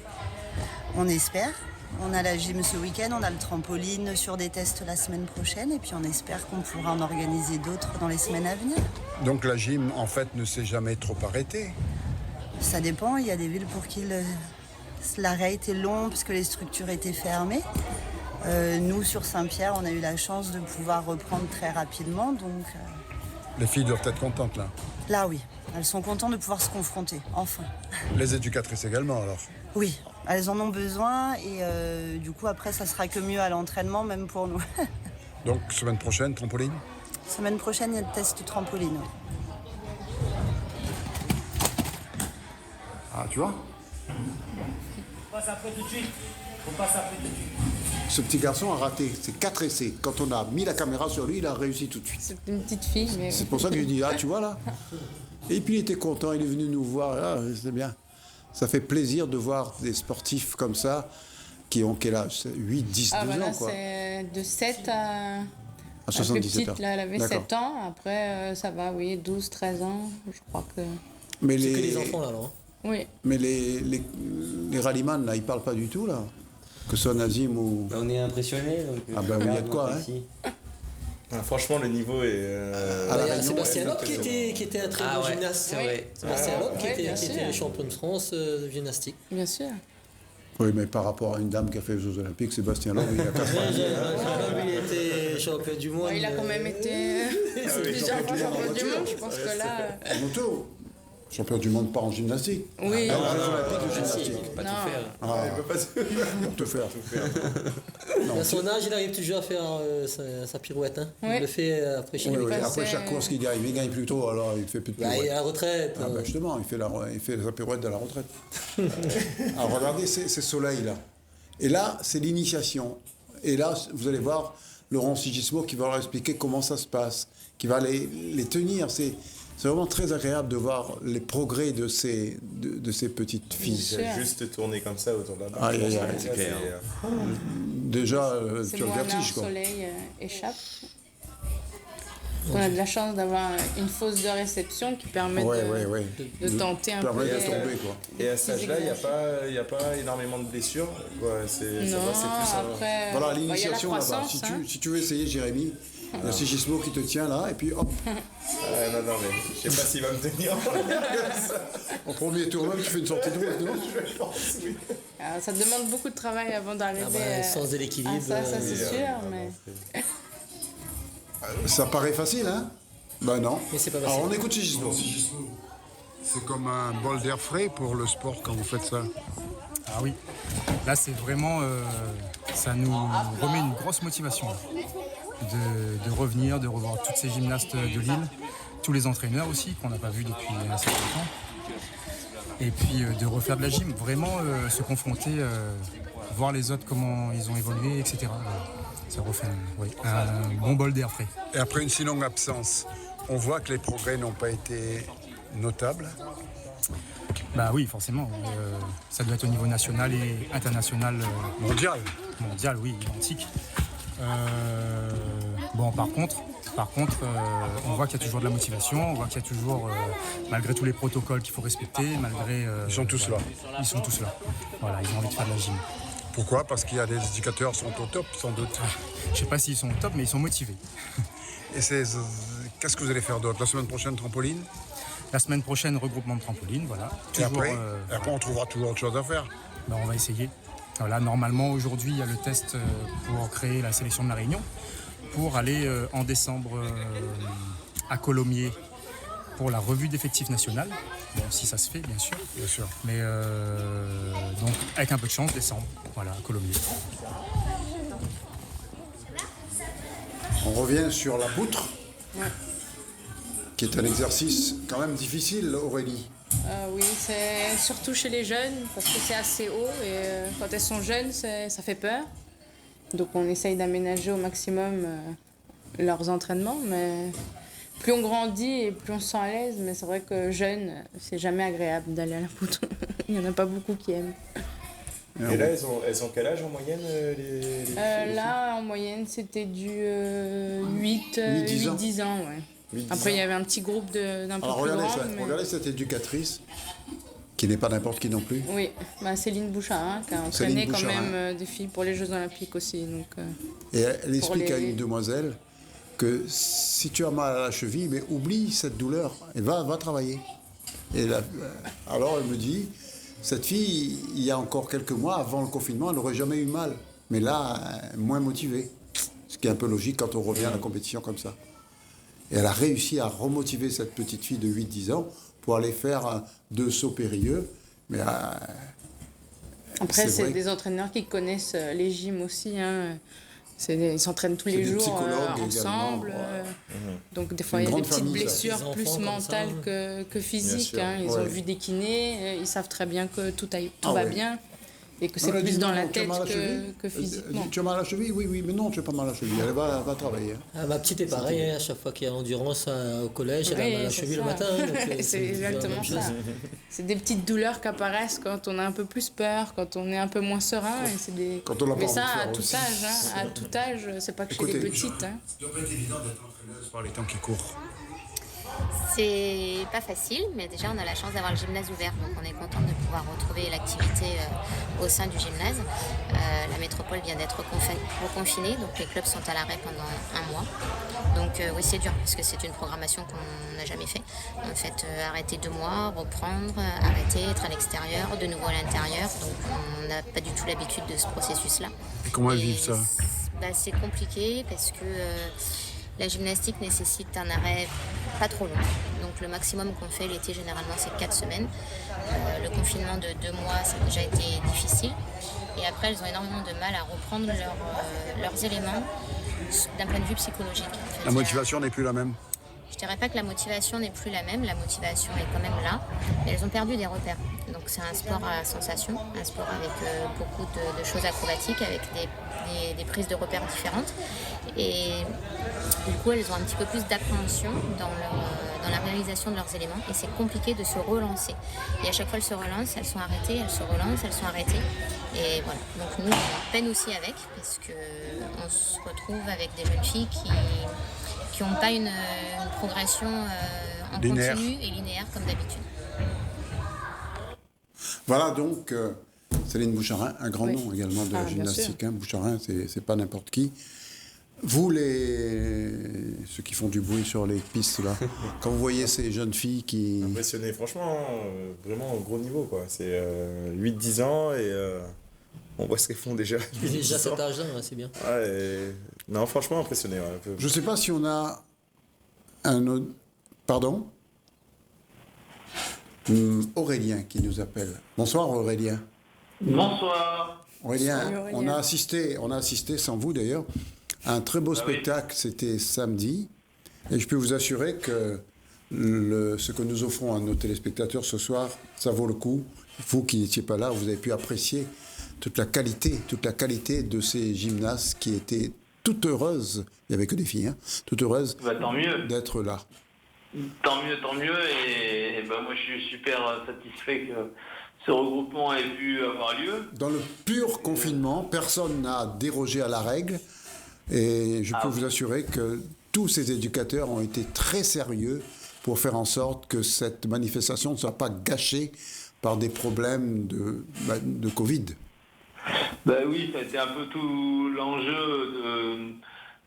On espère. On a la gym ce week-end, on a le trampoline sur des tests la semaine prochaine et puis on espère qu'on pourra en organiser d'autres dans les semaines à venir. Donc la gym, en fait, ne s'est jamais trop arrêtée ? Ça dépend. Il y a des villes pour qui l'arrêt était long parce que les structures étaient fermées. Nous, sur Saint-Pierre, on a eu la chance de pouvoir reprendre très rapidement. Donc, Les filles doivent être contentes, là ? Là, oui. Elles sont contentes de pouvoir se confronter, enfin. Les éducatrices également, alors ? Oui, elles en ont besoin et du coup, après, ça sera que mieux à l'entraînement, même pour nous. Donc, semaine prochaine, trampoline ? Semaine prochaine, il y a le test trampoline. Ah, tu vois ? On passe après tout de suite. Ce petit garçon a raté ses 4 essais. Quand on a mis la caméra sur lui, il a réussi tout de suite. C'est une petite fille, mais... C'est pour ça que je lui dis, tu vois là ? Et puis il était content, il est venu nous voir, c'est bien. Ça fait plaisir de voir des sportifs comme ça, qui ont quel âge ? 8, 10, 12 ans, quoi. C'est de 7 à 77 ans. Là, elle avait 7 ans. Après, ça va, 12, 13 ans, je crois que... Mais c'est que les enfants, là, non ? Oui. Mais les rallyman, là, ils parlent pas du tout, là. Que ce soit Nazim ou... On est impressionnés. il y a de quoi, hein. Franchement, le niveau est. Sébastien Loeb qui était un très bon gymnaste. C'est vrai. Sébastien Loeb qui était champion de France de gymnastique. Bien sûr. Oui, mais par rapport à une dame qui a fait les Jeux Olympiques, Sébastien Loeb, il a 4 ans. Il était champion du monde. Il a quand même été plusieurs fois champion du monde. Je pense que là. En moto. Champion du monde pas en gymnastique. Oui. Non, Olympique de gymnastique. Pas tout faire. Il peut pas tout faire. À son âge, il arrive toujours à faire sa pirouette. Hein. Il le fait après chaque course. Après chaque course qu'il gagne, il gagne plus tôt, alors il fait plus de pirouette. Il est à la retraite. Justement, il fait sa pirouette de la retraite. Alors regardez ces soleils-là. Et là, c'est l'initiation. Et là, vous allez voir Laurent Sigismo qui va leur expliquer comment ça se passe, qui va les tenir. C'est vraiment très agréable de voir les progrès de ces petites filles. C'est juste tourner comme ça autour de la barre. C'est clair. Déjà, tu as le vertige. Le soleil échappe. On a de la chance d'avoir une fosse de réception qui permet de tenter un peu. De tomber, quoi. Et à cet âge-là, il n'y a pas énormément de blessures. Après, voilà, l'initiation là-bas. Si tu veux essayer, Jérémy, il y a Sigismo qui te tient là, et puis hop. Non, mais je sais pas s'il va me tenir. Au premier tour, même, tu fais une sortie de route, non? Je pense, oui. Ça demande beaucoup de travail avant d'arriver sens de l'équilibre. Ça c'est sûr, mais... Ça paraît facile, hein? Ben non. Mais c'est pas facile. Alors on écoute Sigismo. C'est comme un bol d'air frais pour le sport quand vous faites ça. Ah oui, là c'est vraiment, ça nous remet une grosse motivation de revenir, de revoir toutes ces gymnastes de Lille, tous les entraîneurs aussi qu'on n'a pas vus depuis un certain temps. Et puis de refaire de la gym, vraiment se confronter, voir les autres comment ils ont évolué, etc. Ça refait un bon bol d'air frais. Et après une si longue absence, on voit que les progrès n'ont pas été notables. Bah oui, forcément. Ça doit être au niveau national et international. Mondial. Mondial, oui, identique. Bon, par contre, on voit qu'il y a toujours de la motivation, on voit qu'il y a toujours, malgré tous les protocoles qu'il faut respecter, malgré... ils sont tous là. Ils sont tous là. Voilà, ils ont envie de faire de la gym. Pourquoi? Parce qu'il y a des indicateurs qui sont au top, sans doute. Je sais pas s'ils sont au top, mais ils sont motivés. Et qu'est-ce que vous allez faire d'autre? La semaine prochaine, trampoline? La semaine prochaine, regroupement de trampoline, voilà. Et après, on trouvera toujours autre chose à faire. Ben, on va essayer. Voilà, normalement, aujourd'hui, il y a le test pour créer la sélection de la Réunion, pour aller en décembre à Colomiers pour la revue d'effectifs nationale. Bon, si ça se fait, bien sûr. Bien sûr. Mais donc, avec un peu de chance, décembre, voilà, à Colomiers. On revient sur la poutre, qui est un exercice quand même difficile, Aurélie. Oui, c'est surtout chez les jeunes, parce que c'est assez haut, et quand elles sont jeunes, ça fait peur. Donc on essaye d'aménager au maximum leurs entraînements, mais plus on grandit et plus on se sent à l'aise, mais c'est vrai que jeune, c'est jamais agréable d'aller à la poutre. Il n'y en a pas beaucoup qui aiment. Et là, elles ont quel âge en moyenne les filles là, en moyenne, c'était du 8-10 ans. Ouais. Après, il y avait un petit groupe d'un peu plus grand. Regardez cette éducatrice, qui n'est pas n'importe qui non plus. Oui, Céline Bouchard, qui a entraîné quand même des filles pour les Jeux Olympiques aussi. Donc, et elle explique à une demoiselle que si tu as mal à la cheville, mais oublie cette douleur et va travailler. Et là, alors elle me dit, cette fille, il y a encore quelques mois, avant le confinement, elle n'aurait jamais eu mal. Mais là, moins motivée. Ce qui est un peu logique quand on revient à la compétition comme ça. Et elle a réussi à remotiver cette petite fille de 8-10 ans pour aller faire 2 sauts périlleux. Mais après, c'est des entraîneurs qui connaissent les gyms aussi. Hein. Ils s'entraînent tous les jours ensemble. Donc des fois, il y a des petites blessures plus mentales que physiques. Hein. Ils ont vu des kinés, ils savent très bien que tout va bien. Et que c'est plus dans la tête que physiquement. Tu as mal à la cheville? Oui, mais non, tu n'as pas mal à la cheville. Elle va travailler. Ma petite est pareille, à chaque fois qu'il y a endurance au collège, elle a mal à la cheville le matin. C'est exactement ça. C'est des petites douleurs qui apparaissent quand on a un peu plus peur, quand on est un peu moins serein. Mais ça, à tout âge. À tout âge, c'est pas que chez les petites. Ça doit pas être évident d'être entraîneuse par les temps qui courent. C'est pas facile, mais déjà on a la chance d'avoir le gymnase ouvert, donc on est content de pouvoir retrouver l'activité au sein du gymnase. La métropole vient d'être reconfinée, donc les clubs sont à l'arrêt pendant 1 mois. Donc oui, c'est dur parce que c'est une programmation qu'on n'a jamais fait. En fait, arrêter 2 mois, reprendre, arrêter, être à l'extérieur, de nouveau à l'intérieur. Donc on n'a pas du tout l'habitude de ce processus-là. Et comment elles vivent ça ? C'est compliqué parce que la gymnastique nécessite un arrêt pas trop long. Donc le maximum qu'on fait l'été, généralement, c'est 4 semaines. Le confinement de 2 mois, ça a déjà été difficile. Et après, elles ont énormément de mal à reprendre leurs éléments d'un point de vue psychologique. En fait, la motivation n'est plus la même ? Je dirais pas que la motivation n'est plus la même, la motivation est quand même là, mais elles ont perdu des repères. Donc c'est un sport à sensation, un sport avec beaucoup de choses acrobatiques, avec des prises de repères différentes. Et du coup, elles ont un petit peu plus d'appréhension dans la réalisation de leurs éléments, et c'est compliqué de se relancer. Et à chaque fois, elles se relancent, elles sont arrêtées, elles se relancent, elles sont arrêtées. Et voilà, donc nous, on peine aussi avec, parce qu'on se retrouve avec des jeunes filles qui n'ont pas une progression en linéaire. Continu et linéaire comme d'habitude. Voilà donc Céline Boucharin, un grand nom également de gymnastique. Boucharin, c'est pas n'importe qui. Vous, ceux qui font du bruit sur les pistes, là, quand vous voyez ces jeunes filles qui... Impressionné, franchement, vraiment au gros niveau, quoi. C'est 8-10 ans et on voit ce qu'elles font déjà. Déjà cet âge-là, c'est bien. Ouais, non, franchement, impressionné. Ouais, un peu. Je ne sais pas si on a un autre... Pardon ? Aurélien qui nous appelle. Bonsoir Aurélien. Bonsoir. Aurélien, on a assisté sans vous d'ailleurs, à un très beau spectacle, c'était samedi. Et je peux vous assurer que ce que nous offrons à nos téléspectateurs ce soir, ça vaut le coup. Vous qui n'étiez pas là, vous avez pu apprécier toute la qualité de ces gymnastes qui étaient toutes heureuses, il n'y avait que des filles, toutes heureuses d'être là. Tant mieux. Et moi, je suis super satisfait que ce regroupement ait pu avoir lieu. Dans le pur confinement, personne n'a dérogé à la règle. Et je peux vous assurer que tous ces éducateurs ont été très sérieux pour faire en sorte que cette manifestation ne soit pas gâchée par des problèmes de Covid. Oui, ça a été un peu tout l'enjeu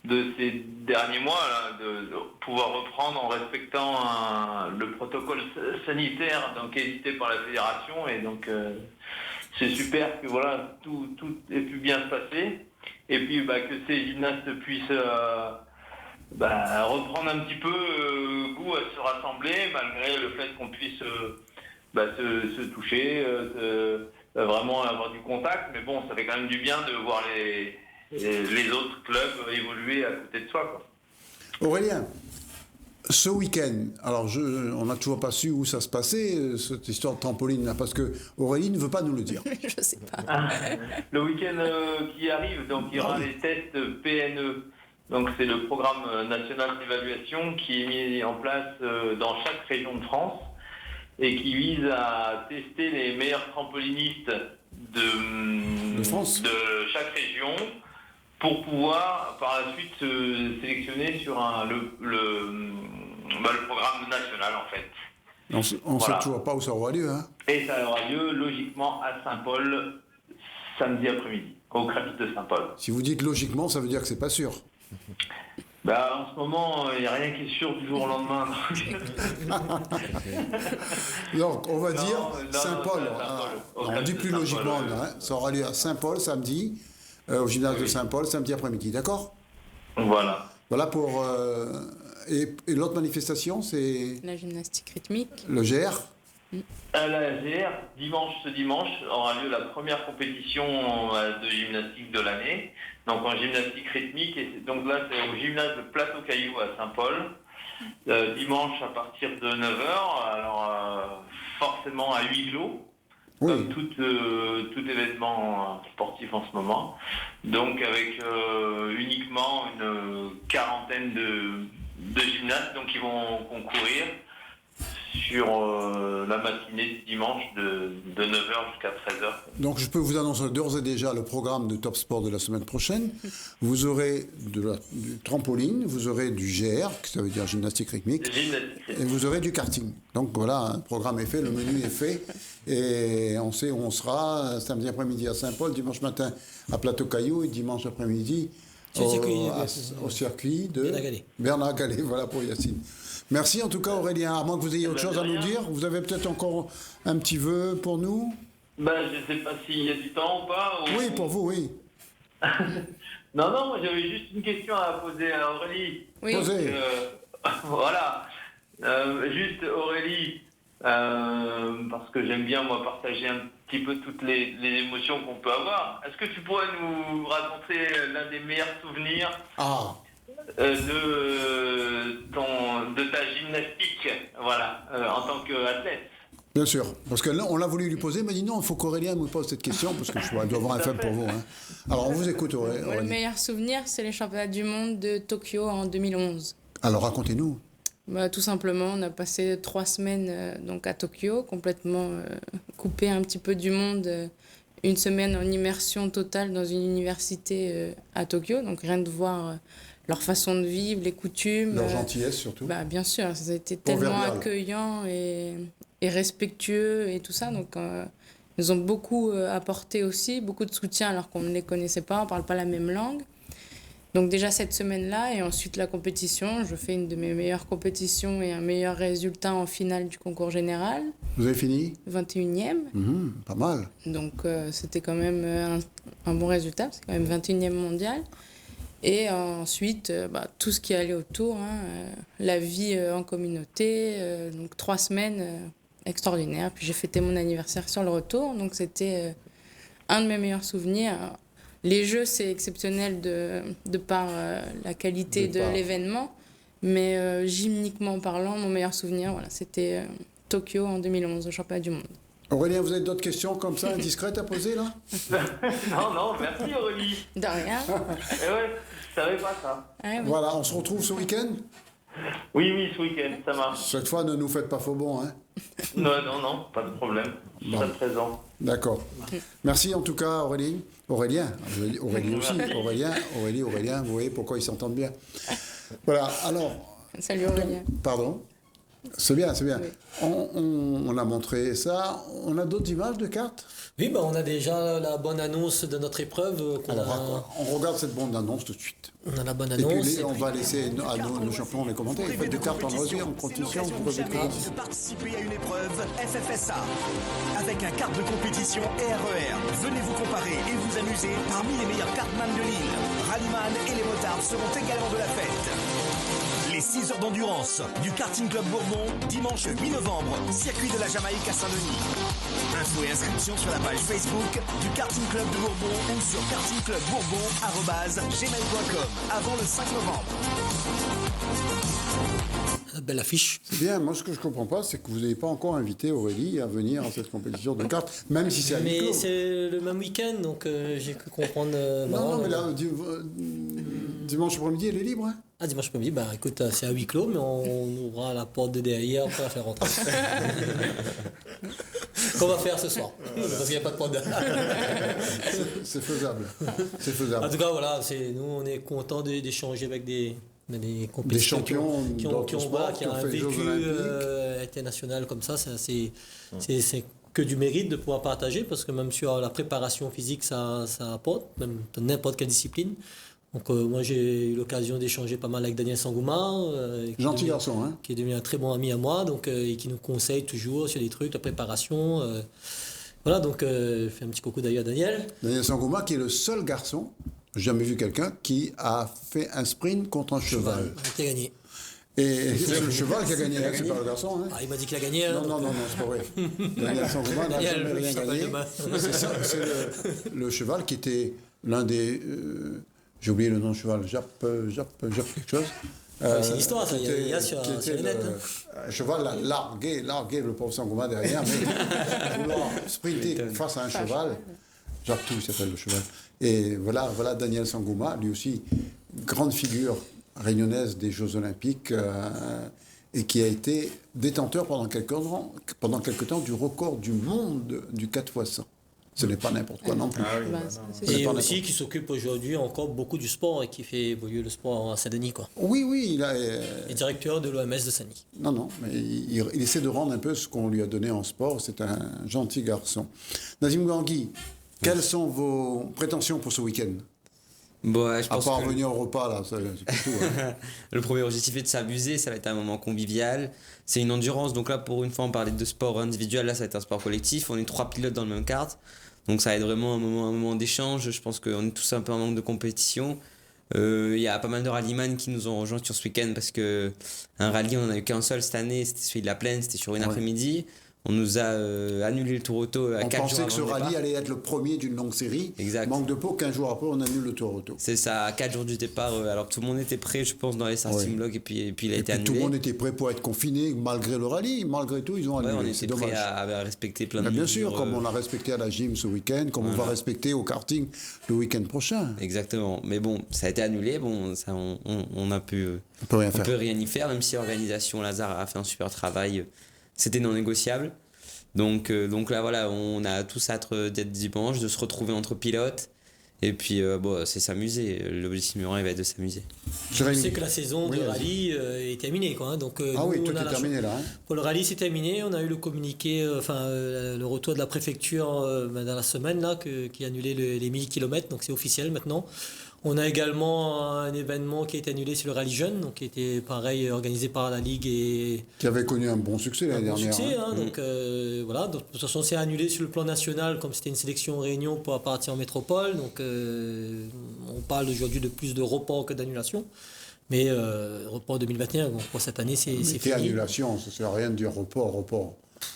de ces derniers mois, là, de pouvoir reprendre en respectant le protocole sanitaire donc édité par la fédération. Et donc, c'est super que voilà, tout ait pu bien se passer. Et puis que ces gymnastes puissent reprendre un petit peu goût à se rassembler, malgré le fait qu'on puisse se toucher, vraiment avoir du contact. Mais bon, ça fait quand même du bien de voir les autres clubs évoluer à côté de soi, quoi. Aurélien, ce week-end, alors on n'a toujours pas su où ça se passait, cette histoire de trampoline, là, parce que Aurélie ne veut pas nous le dire. Je sais pas. Le week-end qui arrive, donc il y aura les tests PNE. Donc c'est le programme national d'évaluation qui est mis en place dans chaque région de France et qui vise à tester les meilleurs trampolinistes de chaque région pour pouvoir par la suite se sélectionner sur le programme national en fait. On ne sait toujours pas où ça aura lieu. Et ça aura lieu logiquement à Saint-Paul samedi après-midi, au Crêpes de Saint-Paul. Si vous dites logiquement, ça veut dire que c'est pas sûr. En ce moment, il n'y a rien qui est sûr du jour au lendemain. Donc, on va dire Saint-Paul. On dit plus logiquement. Ça aura lieu à Saint-Paul samedi, au gymnase de Saint-Paul, samedi après-midi. D'accord ? Voilà. Voilà pour... et l'autre manifestation, c'est... La gymnastique rythmique. Le GR ? À la GR, ce dimanche, aura lieu la première compétition de gymnastique de l'année. Donc en gymnastique rythmique, et donc là c'est au gymnase de Plateau-Caillou à Saint-Paul, dimanche à partir de 9h, alors forcément à huis clos, comme tout événement sportif en ce moment. Donc avec uniquement une quarantaine de gymnastes donc, qui vont concourir sur la matinée du dimanche de 9h jusqu'à 13h. Donc je peux vous annoncer d'ores et déjà le programme de Top Sport de la semaine prochaine. Vous aurez du trampoline, vous aurez du GR, ça veut dire gymnastique rythmique, et vous aurez du karting. Donc voilà, le programme est fait, le menu est fait, et on sait où on sera samedi après-midi à Saint-Paul, dimanche matin à Plateau-Caillou et dimanche après-midi au circuit de Bernard Gallet. Voilà pour Yacine. Merci en tout cas Aurélien, à moins que vous ayez autre chose à nous dire. Vous avez peut-être encore un petit vœu pour nous? Je ne sais pas s'il y a du temps ou pas. Oui, pour vous, oui. Non, moi j'avais juste une question à poser à Aurélie. Oui. Posez. Voilà. Juste Aurélie, parce que j'aime bien moi partager un petit peu toutes les émotions qu'on peut avoir. Est-ce que tu pourrais nous raconter l'un des meilleurs souvenirs de ta gymnastique, voilà, en tant qu'athlète? Bien sûr, parce que là, on l'a voulu lui poser, mais il m'a dit non, il faut qu'Aurélien me pose cette question, parce que je dois avoir un faible pour vous. Hein. Alors, on vous écoute, Aurélie. Le meilleur souvenir, c'est les championnats du monde de Tokyo en 2011. Alors, racontez-nous. Tout simplement, on a passé 3 semaines donc à Tokyo, complètement coupé un petit peu du monde. Une semaine en immersion totale dans une université à Tokyo, donc rien de voir leur façon de vivre, les coutumes. Leur gentillesse surtout. Bien sûr, ça a été tellement accueillant et respectueux et tout ça. Donc, ils nous ont beaucoup apporté aussi, beaucoup de soutien alors qu'on ne les connaissait pas, on ne parle pas la même langue. Donc déjà cette semaine-là et ensuite la compétition, je fais une de mes meilleures compétitions et un meilleur résultat en finale du concours général. Vous avez fini 21e. Pas mal. Donc c'était quand même un bon résultat, c'est quand même 21e mondial. Et ensuite, tout ce qui allait autour, la vie en communauté, donc 3 semaines extraordinaires. Puis j'ai fêté mon anniversaire sur le retour, donc c'était un de mes meilleurs souvenirs. Les Jeux, c'est exceptionnel de par la qualité de l'événement, mais gymniquement parlant, mon meilleur souvenir, voilà, c'était Tokyo en 2011, au championnat du monde. Aurélien, vous avez d'autres questions comme ça, indiscrètes à poser là? Non, merci Aurélie. De rien. Je savais pas ça. Voilà, on se retrouve ce week-end? Oui, ce week-end, ça marche. Cette fois, ne nous faites pas faux bon, hein? Non, pas de problème. Je serai présent. D'accord. Merci en tout cas, Aurélie. Aurélie aussi. Aurélien, vous voyez pourquoi ils s'entendent bien. Voilà, alors... Salut Aurélien. Pardon? C'est bien. Oui. On a montré ça. On a d'autres images de cartes? Oui, on a déjà la bonne annonce de notre épreuve. On regarde cette bonne annonce tout de suite. On a la bonne annonce. Et puis on va laisser à nos champions les commenter. Faites des cartes en loisir, en compétition. De participer à une épreuve FFSA. Avec un carte de compétition RER. Venez vous comparer et vous amuser parmi les meilleurs kartman de l'île. Rallyman et les motards seront également de la fête. Les 6 heures d'endurance du Karting Club Bourbon, dimanche 8 novembre, circuit de la Jamaïque à Saint-Denis. Infos et inscriptions sur la page Facebook du Karting Club de Bourbon ou sur kartingclubbourbon@gmail.com avant le 5 novembre. Belle affiche. C'est bien. Moi, ce que je ne comprends pas, c'est que vous n'avez pas encore invité Aurélie à venir à cette compétition de cartes, même si c'est à huis clos. Mais c'est le même week-end, donc j'ai pu comprendre. Non, mais là, dimanche après-midi, elle est libre. Hein? Dimanche après-midi, écoute, c'est à huis clos, mais on ouvrira la porte de derrière pour la faire rentrer. Qu'on va faire ce soir, parce qu'il n'y a pas de porte derrière. C'est faisable. En tout cas, voilà, nous, on est contents d'échanger avec des champions qui ont un vécu international comme ça. C'est que du mérite de pouvoir partager, parce que même sur la préparation physique, ça apporte, même dans n'importe quelle discipline. Donc moi, j'ai eu l'occasion d'échanger pas mal avec Daniel Sangouma, gentil garçon, qui est devenu un très bon ami à moi, donc et qui nous conseille toujours sur des trucs, la préparation. Voilà, donc je fais un petit coucou d'ailleurs à Daniel. Daniel Sangouma, qui est le seul garçon, j'ai jamais vu quelqu'un qui a fait un sprint contre un cheval. Qui a gagné. Et c'est le cheval qui a gagné, c'est pas le garçon. Hein. Il m'a dit qu'il a gagné. Non, c'est pas vrai. Daniel Sangouma n'a jamais rien gagné. C'est le cheval qui était l'un des... j'ai oublié le nom du cheval, Jap quelque chose. C'est l'histoire, ça, il y a sur les net. Un cheval largué, le pauvre Sangouma derrière, mais vouloir sprinter face à un cheval. Japtou, il s'appelle le cheval. Et voilà Daniel Sangouma, lui aussi, grande figure réunionnaise des Jeux Olympiques. et qui a été détenteur pendant quelques temps du record du monde du 4x100. Ce n'est pas n'importe quoi non plus. Et aussi qui s'occupe aujourd'hui encore beaucoup du sport et qui fait évoluer le sport à Saint-Denis. Oui, il est directeur de l'OMS de Saint-Denis. Non, mais il essaie de rendre un peu ce qu'on lui a donné en sport. C'est un gentil garçon. Nazim Gangui, quelles sont vos prétentions pour ce week-end ? Bon, je pense à part revenir au repas, là, c'est tout. Le premier objectif est de s'amuser, ça va être un moment convivial. C'est une endurance, donc là, pour une fois, on parlait de sport individuel, là, ça va être un sport collectif. On est 3 pilotes dans le même kart, donc ça va être vraiment un moment d'échange. Je pense qu'on est tous un peu en manque de compétition. Il y a pas mal de rallyman qui nous ont rejoints sur ce week-end parce qu'un rallye, on n'en a eu qu'un seul cette année, c'était celui de la Plaine, c'était sur une après-midi. On nous a annulé le Tour Auto à 4 jours. On pensait que ce rallye allait être le premier d'une longue série. Exact. Manque de peau, 15 jours après, on annule le Tour Auto. C'est ça, à 4 jours du départ, alors que tout le monde était prêt, je pense, dans les starting blocks, et puis il a été annulé. Tout le monde était prêt pour être confiné malgré le rallye. Malgré tout, ils ont annulé. On était prêt à respecter plein de mesures. Bien sûr, comme on l'a respecté à la gym ce week-end, comme on va respecter au karting le week-end prochain. Exactement. Mais bon, ça a été annulé. Bon, ça, on a pu. On peut rien y faire, même si l'organisation Lazare a fait un super travail. C'était non négociable. Donc là, voilà, on a tous hâte d'être dimanche, de se retrouver entre pilotes. Et puis, c'est s'amuser. L'objectif numéro 1, il va être de s'amuser. Je sais que la saison de rallye est terminée. Donc, tout est terminé là. Pour le rallye, c'est terminé. On a eu le communiqué, le retour de la préfecture dans la semaine là, qui a annulé les 1000 km. Donc, c'est officiel maintenant. On a également un événement qui a été annulé sur le rallye jeune, donc qui était pareil organisé par la Ligue et qui avait connu un bon succès l'année dernière. Donc voilà. Donc, de toute façon, c'est annulé sur le plan national comme c'était une sélection en réunion pour partir en métropole. Donc on parle aujourd'hui de plus de reports que d'annulation. Mais report 2021, donc pour cette année, c'est fini. Annulation, ça ne sert à rien de dire report.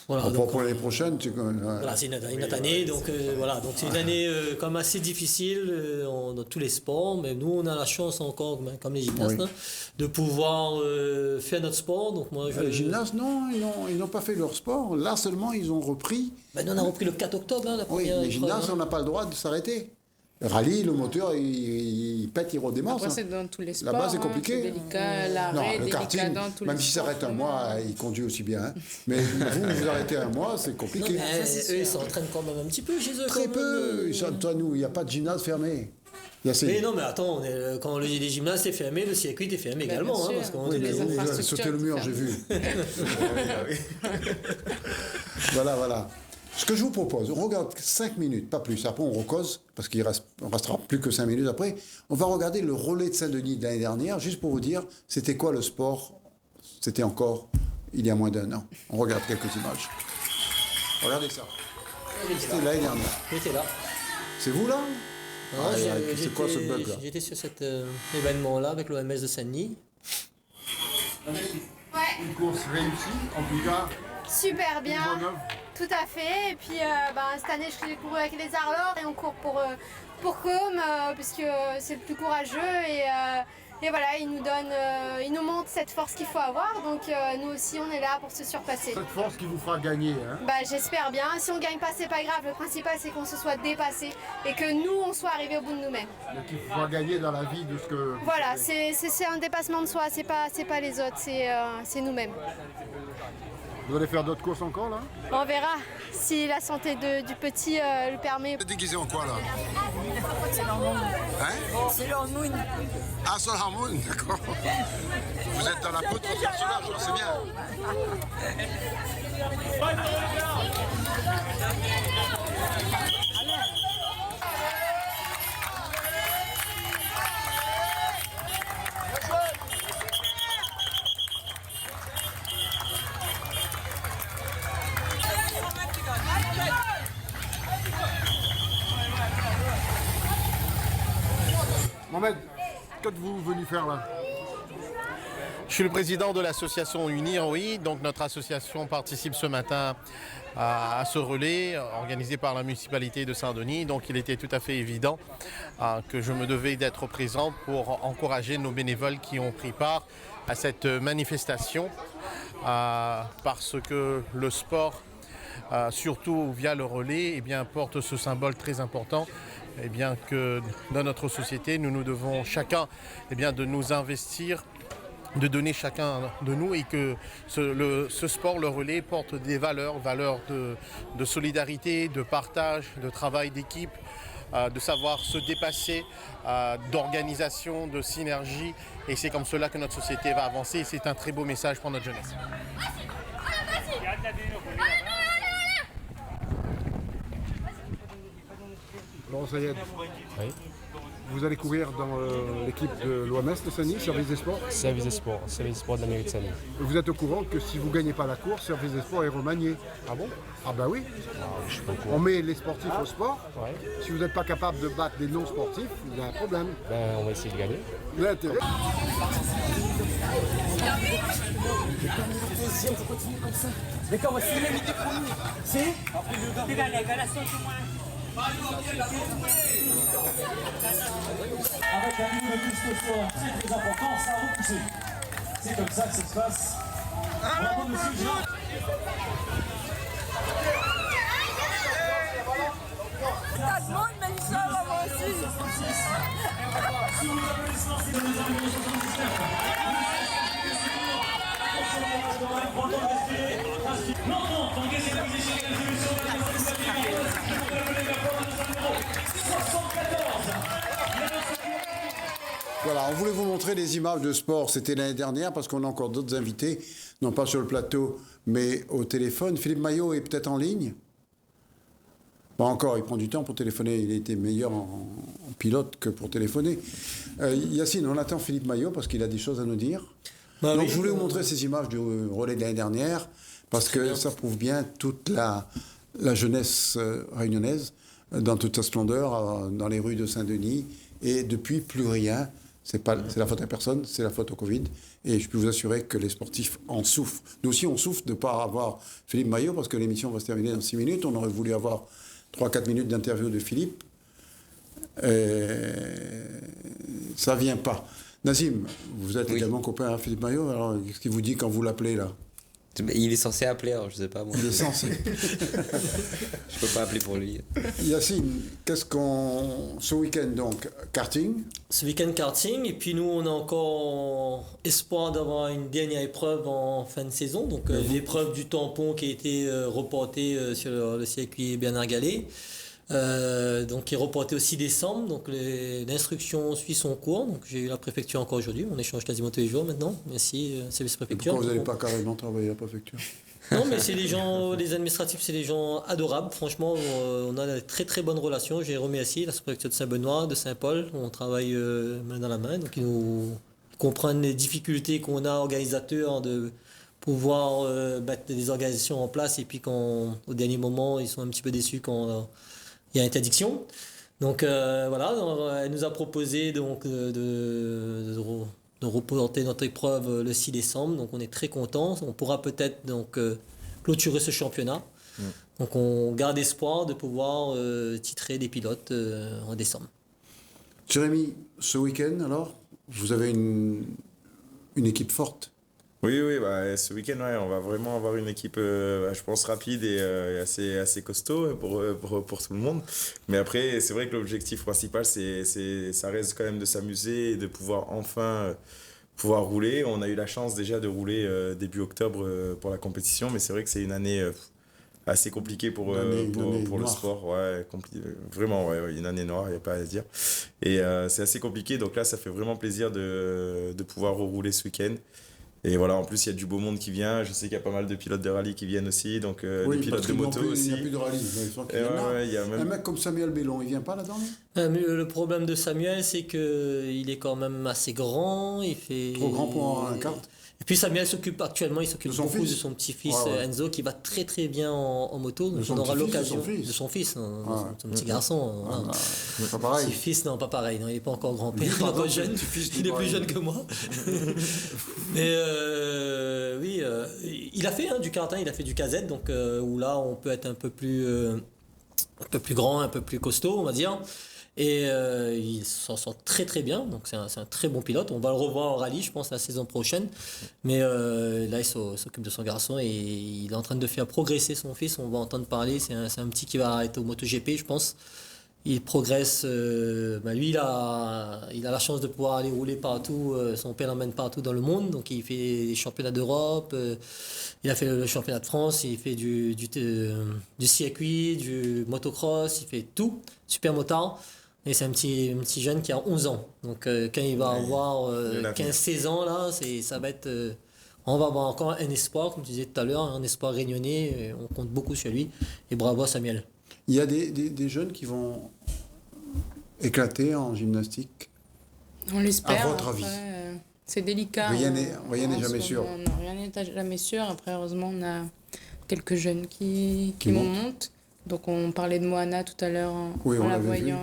Voilà, pour l'année prochaine, voilà, c'est une autre année, donc donc c'est une année comme assez difficile dans tous les sports, mais nous on a la chance encore, comme les gymnastes, de pouvoir faire notre sport. Donc les gymnastes, non, ils n'ont pas fait leur sport. Là seulement, ils ont repris. Nous on a repris le 4 octobre, la première. Les gymnastes, on n'a pas le droit de s'arrêter. Le rallye, le moteur, il pète, il redémarre. Après, c'est dans tous les sports. Là-bas, c'est compliqué. C'est délicat, l'arrêt, le karting, dans tous même les s'il sports. s'arrête un mois, il conduit aussi bien. Mais vous arrêtez un mois, c'est compliqué. Non, mais eux, ils s'entraînent quand même un petit peu chez eux. Très peu. Toi, nous, il n'y a pas de gymnase fermé. Mais non, mais attends, quand les gymnases est fermé, le circuit est fermé également. Parce qu'on sauter le mur, j'ai vu. Voilà. Ce que je vous propose, on regarde 5 minutes, pas plus. Après, on recose, parce qu'il restera plus que 5 minutes après. On va regarder le relais de Saint-Denis de l'année dernière, juste pour vous dire, c'était quoi le sport. C'était encore il y a moins d'1 an. On regarde quelques images. Regardez ça. C'était l'année dernière. J'étais là. C'est vous, là ? C'est quoi ce bug-là ? J'étais sur cet événement-là avec l'OMS de Saint-Denis. Une course réussie, en tout cas. Super bien, tout à fait. Et puis cette année, je cours avec les Arlors et on court pour Com, puisque c'est le plus courageux. Et voilà, il nous montre cette force qu'il faut avoir. Donc nous aussi, on est là pour se surpasser. Cette force qui vous fera gagner. J'espère bien. Si on ne gagne pas, c'est pas grave. Le principal, c'est qu'on se soit dépassé et que nous, on soit arrivés au bout de nous-mêmes. Donc il faudra gagner dans la vie de ce que... Voilà, c'est un dépassement de soi. C'est pas les autres, c'est nous-mêmes. Vous allez faire d'autres courses encore, là ? On verra si la santé du petit le permet. Vous êtes déguisé en quoi, là ? C'est l'hormone. C'est l'hormone. Ah, c'est l'hormone, d'accord. Vous êtes dans la peau de votre personnage, c'est bien. Mohamed, qu'êtes-vous venu faire là ? Je suis le président de l'association Unir, oui. Donc notre association participe ce matin à ce relais organisé par la municipalité de Saint-Denis. Donc il était tout à fait évident que je me devais d'être présent pour encourager nos bénévoles qui ont pris part à cette manifestation parce que le sport, surtout via le relais, porte ce symbole très important. Que dans notre société, nous devons chacun de nous investir de donner chacun de nous et que ce sport, le relais, porte des valeurs de solidarité, de partage, de travail d'équipe, de savoir se dépasser, d'organisation, de synergie. Et c'est comme cela que notre société va avancer et c'est un très beau message pour notre jeunesse. Laurent Sayed, oui. Vous allez courir dans l'équipe de l'OMS de Sany, Service des Sports? Service des Sports de la mairie de Sany. Vous êtes au courant que si vous ne gagnez pas la course, Service des Sports est remanié? Ah bon? Ah bah oui. Je suis pas au courant. On met les sportifs au sport. Ouais. Si vous n'êtes pas capable de battre des non-sportifs, il y a un problème. Ben, on va essayer de gagner. L'intérêt. D'accord, voici les minutes premiers. C'est avec un niveau de plus de sport très très important, ça a repoussé. C'est comme ça que ça se passe. Bravo monsieur Jean. Ça demande, mais je sors moi aussi. Sous les applaudissements, c'est de nos amigos 79. Longtemps, engagez la musique chez les émissions de la Voilà, on voulait vous montrer des images de sport. C'était l'année dernière parce qu'on a encore d'autres invités, non pas sur le plateau, mais au téléphone. Philippe Maillot est peut-être en ligne. Pas encore, il prend du temps pour téléphoner. Il était meilleur en pilote que pour téléphoner. Yacine, on attend Philippe Maillot parce qu'il a des choses à nous dire. Donc oui, je voulais vous montrer ces images du relais de l'année dernière parce que ça prouve bien toute la jeunesse réunionnaise dans toute sa splendeur, dans les rues de Saint-Denis. Et depuis, plus rien. C'est la faute à personne, c'est la faute au Covid. Et je peux vous assurer que les sportifs en souffrent. Nous aussi, on souffre de ne pas avoir Philippe Maillot parce que l'émission va se terminer dans 6 minutes. On aurait voulu avoir 3-4 minutes d'interview de Philippe. Ça ne vient pas. Nazim, vous êtes également copain à Philippe Maillot. Alors, qu'est-ce qu'il vous dit quand vous l'appelez là? Il est censé appeler, alors je sais pas moi. Il est censé. Je peux pas appeler pour lui. Yacine, ce week-end donc, karting? Ce week-end karting, et puis nous on a encore espoir d'avoir une dernière épreuve en fin de saison, donc l'épreuve du tampon qui a été reportée sur le circuit Bernard-Gallet. Donc qui est reporté au 6 décembre, donc l'instruction suit son cours. Donc j'ai eu la préfecture encore aujourd'hui, on échange quasiment tous les jours maintenant. Merci service préfecture. Pourquoi vous n'allez pas carrément travailler à la préfecture? Non, mais c'est les gens, les administratifs, c'est des gens adorables. Franchement, on a de très très bonnes relations. J'ai remercié la préfecture de Saint-Benoît, de Saint-Paul. On travaille main dans la main, donc ils nous comprennent les difficultés qu'on a organisateurs de pouvoir mettre des organisations en place, et puis au dernier moment ils sont un petit peu déçus quand il y a interdiction. Donc voilà, elle nous a proposé donc, de reporter notre épreuve le 6 décembre. Donc on est très contents. On pourra peut-être donc, clôturer ce championnat. Donc on garde espoir de pouvoir titrer des pilotes en décembre. Jérémy, ce week-end alors, vous avez une équipe forte? Oui, ce week-end, on va vraiment avoir une équipe, je pense, rapide et assez costaud pour tout le monde. Mais après, c'est vrai que l'objectif principal, ça reste quand même de s'amuser et de pouvoir enfin pouvoir rouler. On a eu la chance déjà de rouler début octobre pour la compétition, mais c'est vrai que c'est une année assez compliquée pour le sport. Ouais, vraiment, une année noire, il n'y a pas à dire. Et c'est assez compliqué, donc là, ça fait vraiment plaisir de pouvoir rouler ce week-end. Et voilà, en plus, il y a du beau monde qui vient. Je sais qu'il y a pas mal de pilotes de rallye qui viennent aussi, donc des pilotes de moto aussi. Il n'y a plus de rallye. Il y a même... Un mec comme Samuel Bellon, il vient pas là-dedans? Le problème de Samuel, c'est qu'il est quand même assez grand. Trop grand pour un kart. Et puis Samuel s'occupe beaucoup de son petit-fils Enzo, qui va très très bien en moto. Donc on aura l'occasion de son fils, son petit garçon. Pas pareil. Petit fils, non, pas pareil. Non, il n'est pas encore grand-père, il est encore jeune. Il est plus jeune que moi. Mais oui, il a fait du kart, il a fait du KZ, donc où là on peut être un peu plus grand, un peu plus costaud, on va dire. Et il s'en sort très très bien, donc c'est un très bon pilote. On va le revoir en rallye, je pense, la saison prochaine. Mais là, il s'occupe de son garçon et il est en train de faire progresser son fils. On va entendre parler, c'est un petit qui va être au MotoGP, je pense. Il progresse. Lui, il a la chance de pouvoir aller rouler partout. Son père l'emmène partout dans le monde. Donc, il fait les championnats d'Europe. Il a fait le championnat de France. Il fait du circuit, du motocross. Il fait tout. Super motard. Et c'est un petit jeune qui a 11 ans. Donc, quand il va avoir 15-16 ans, là, ça va être... on va avoir encore un espoir, comme tu disais tout à l'heure, un espoir réunionnais. On compte beaucoup sur lui. Et bravo à Samuel. Il y a des jeunes qui vont éclater en gymnastique. On l'espère. À votre avis c'est délicat. Rien n'est jamais sûr. Non, rien n'est jamais sûr. Après, heureusement, on a quelques jeunes qui montent. Donc, on parlait de Moana tout à l'heure en la voyant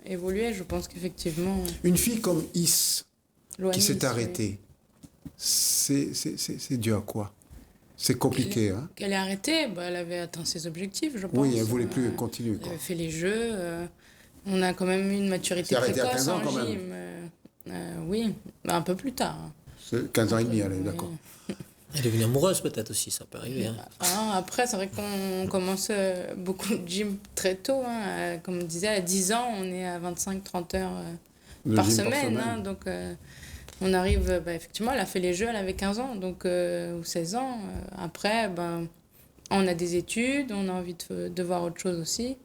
évoluer. Je pense qu'effectivement... Une fille comme Is, qui s'est arrêtée, c'est dû à quoi? C'est compliqué, hein? Elle est arrêtée, elle avait atteint ses objectifs, je pense. Oui, elle ne voulait plus continuer. Elle avait fait les jeux. On a quand même eu une maturité précoce en gym. Oui, un peu plus tard. 15 ans et demi, elle est d'accord. Elle est devenue amoureuse peut-être aussi, ça peut arriver. Hein. Après, c'est vrai qu'on commence beaucoup de gym très tôt. Hein. Comme on disait, à 10 ans, on est à 25-30 heures par semaine. Hein. Donc... on arrive, effectivement, elle a fait les jeux, elle avait 15 ans, donc, ou 16 ans. Après, on a des études, on a envie de voir autre chose aussi.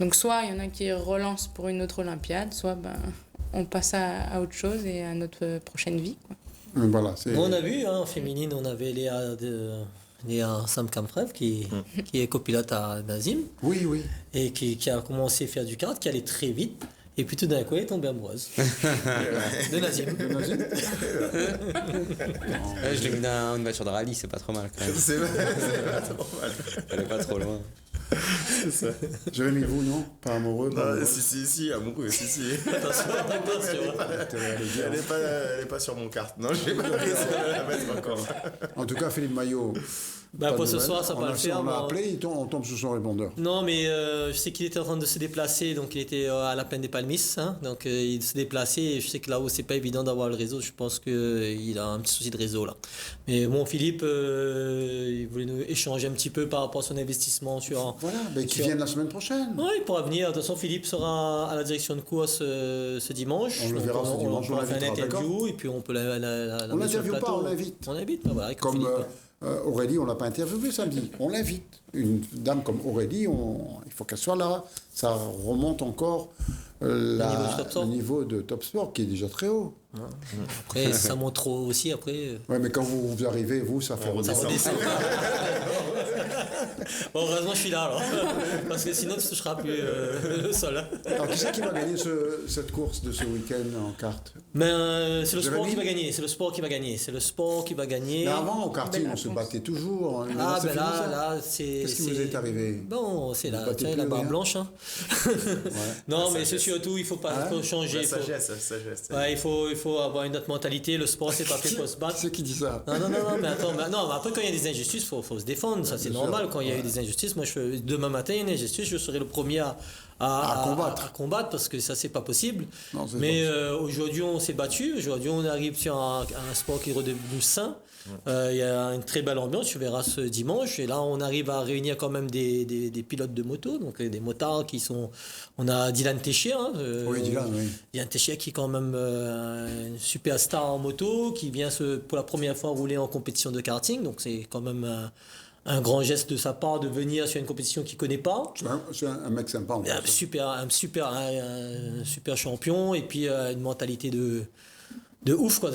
Donc, soit il y en a qui relancent pour une autre Olympiade, soit on passe à autre chose et à notre prochaine vie. Quoi. Voilà, on a vu, en féminine, on avait Léa Sam-Kamprev qui est copilote à Nazim. Oui. Et qui a commencé à faire du kart, qui allait très vite. Et puis tout d'un coup, elle est tombée amoureuse. De Nazim. Je l'ai mis dans une voiture de rallye, c'est pas trop mal quand même. C'est pas trop mal. Elle est pas trop loin. C'est ça. Jérémy, vous, non? Pas amoureux? Si, amoureux, si. Attention. Elle est pas sur mon kart. Non, je vais pas la mettre encore. En tout cas, Philippe Maillot. Pour ce soir, ça va pas le faire. On l'a appelé, on tombe sur son répondeur. Non, mais je sais qu'il était en train de se déplacer, donc il était à la plaine des Palmis. Hein, donc il se déplaçait, et je sais que là-haut, c'est pas évident d'avoir le réseau. Je pense qu'il a un petit souci de réseau là. Mais bon, Philippe, il voulait nous échanger un petit peu par rapport à son investissement sur. Voilà, qu'il vienne la semaine prochaine. Oui, il pourra venir. De toute façon, Philippe sera à la direction de course ce dimanche. On le verra ce dimanche. On va faire une interview, et puis on peut on l'interviewe pas, on l'invite. On l'invite, voilà. Comme Aurélie, on ne l'a pas interviewée samedi. On l'invite. Une dame comme Aurélie, il faut qu'elle soit là. Ça remonte encore le niveau de Top Sport, qui est déjà très haut. Ouais. Après, ça monte trop aussi. Après. Oui, mais quand vous arrivez, ça fait redescendre. Bon, heureusement, je suis là, alors. Parce que sinon, tu ne toucheras plus le sol. Alors, qui c'est qui va gagner cette course de ce week-end en kart? C'est le sport qui va gagner. C'est le sport qui va gagner. Mais avant, au karting, on se battait toujours. Là, c'est... Qu'est-ce qui vous est arrivé? Bon, c'est la barre blanche. Hein. Non, mais c'est surtout, il faut changer. Sagesse. Ouais, il faut avoir une autre mentalité. Le sport, c'est pas fait pour se battre. C'est qui dit ça? Non, mais attends. Mais après, quand il y a des injustices, il faut se défendre. Ça, c'est normal. Quand il y a eu des injustices, moi, demain matin, il y a une injustice, je serai le premier à combattre parce que ça, c'est pas possible. Non, mais aujourd'hui, on s'est battu. Aujourd'hui, on arrive sur un sport qui est redevenu sain. Il y a une très belle ambiance, tu verras ce dimanche. Et là, on arrive à réunir quand même des pilotes de moto, donc des motards qui sont. On a Dylan Techier. Oui. Dylan Techier qui est quand même une super star en moto, qui vient pour la première fois rouler en compétition de karting. Donc, c'est quand même un grand geste de sa part de venir sur une compétition qu'il ne connaît pas. C'est un mec sympa. En fait. Un super champion, et puis une mentalité de ouf, quoi.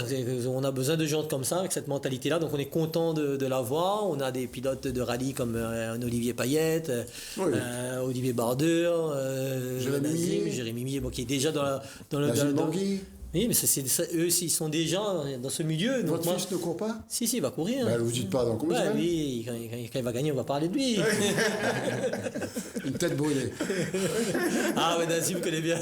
On a besoin de gens comme ça, avec cette mentalité-là, donc on est content de l'avoir. On a des pilotes de rallye comme Olivier Payette, Olivier Bardeur, Jérémy Millet, qui est déjà dans le... Oui, mais eux, ils sont déjà dans ce milieu. Votre fils ne court pas? Si, il va courir. Vous ne dites pas dans combien de temps? Oui, quand il va gagner, on va parler de lui. Une tête brûlée. Ah ouais, Nazim connaît bien.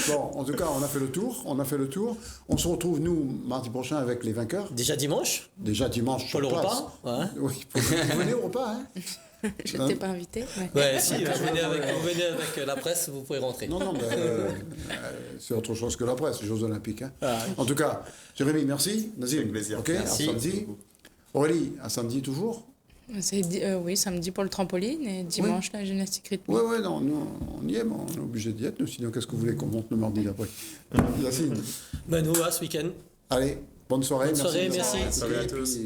Bon, en tout cas, on a fait le tour. On se retrouve, nous, mardi prochain avec les vainqueurs. Déjà dimanche, pour le repas. Ouais. Oui, vous venez au repas, hein? Je n'étais pas invité. Ouais, si, vous venez avec la presse, vous pouvez rentrer. Non, c'est autre chose que la presse, les Jeux Olympiques. Hein. En tout cas, Jérémy, merci. Nazim, avec plaisir. Ok, merci. À samedi. Aurélie, à samedi toujours? Oui, samedi pour le trampoline et dimanche la gymnastique rythmique. Oui, non, nous, on y est, mais on est obligé d'y être. Nous, sinon, qu'est-ce que vous voulez qu'on monte le mardi après? Yacine. Nous, ce week-end. Allez, bonne soirée. Bonne soirée, merci. Salut à tous.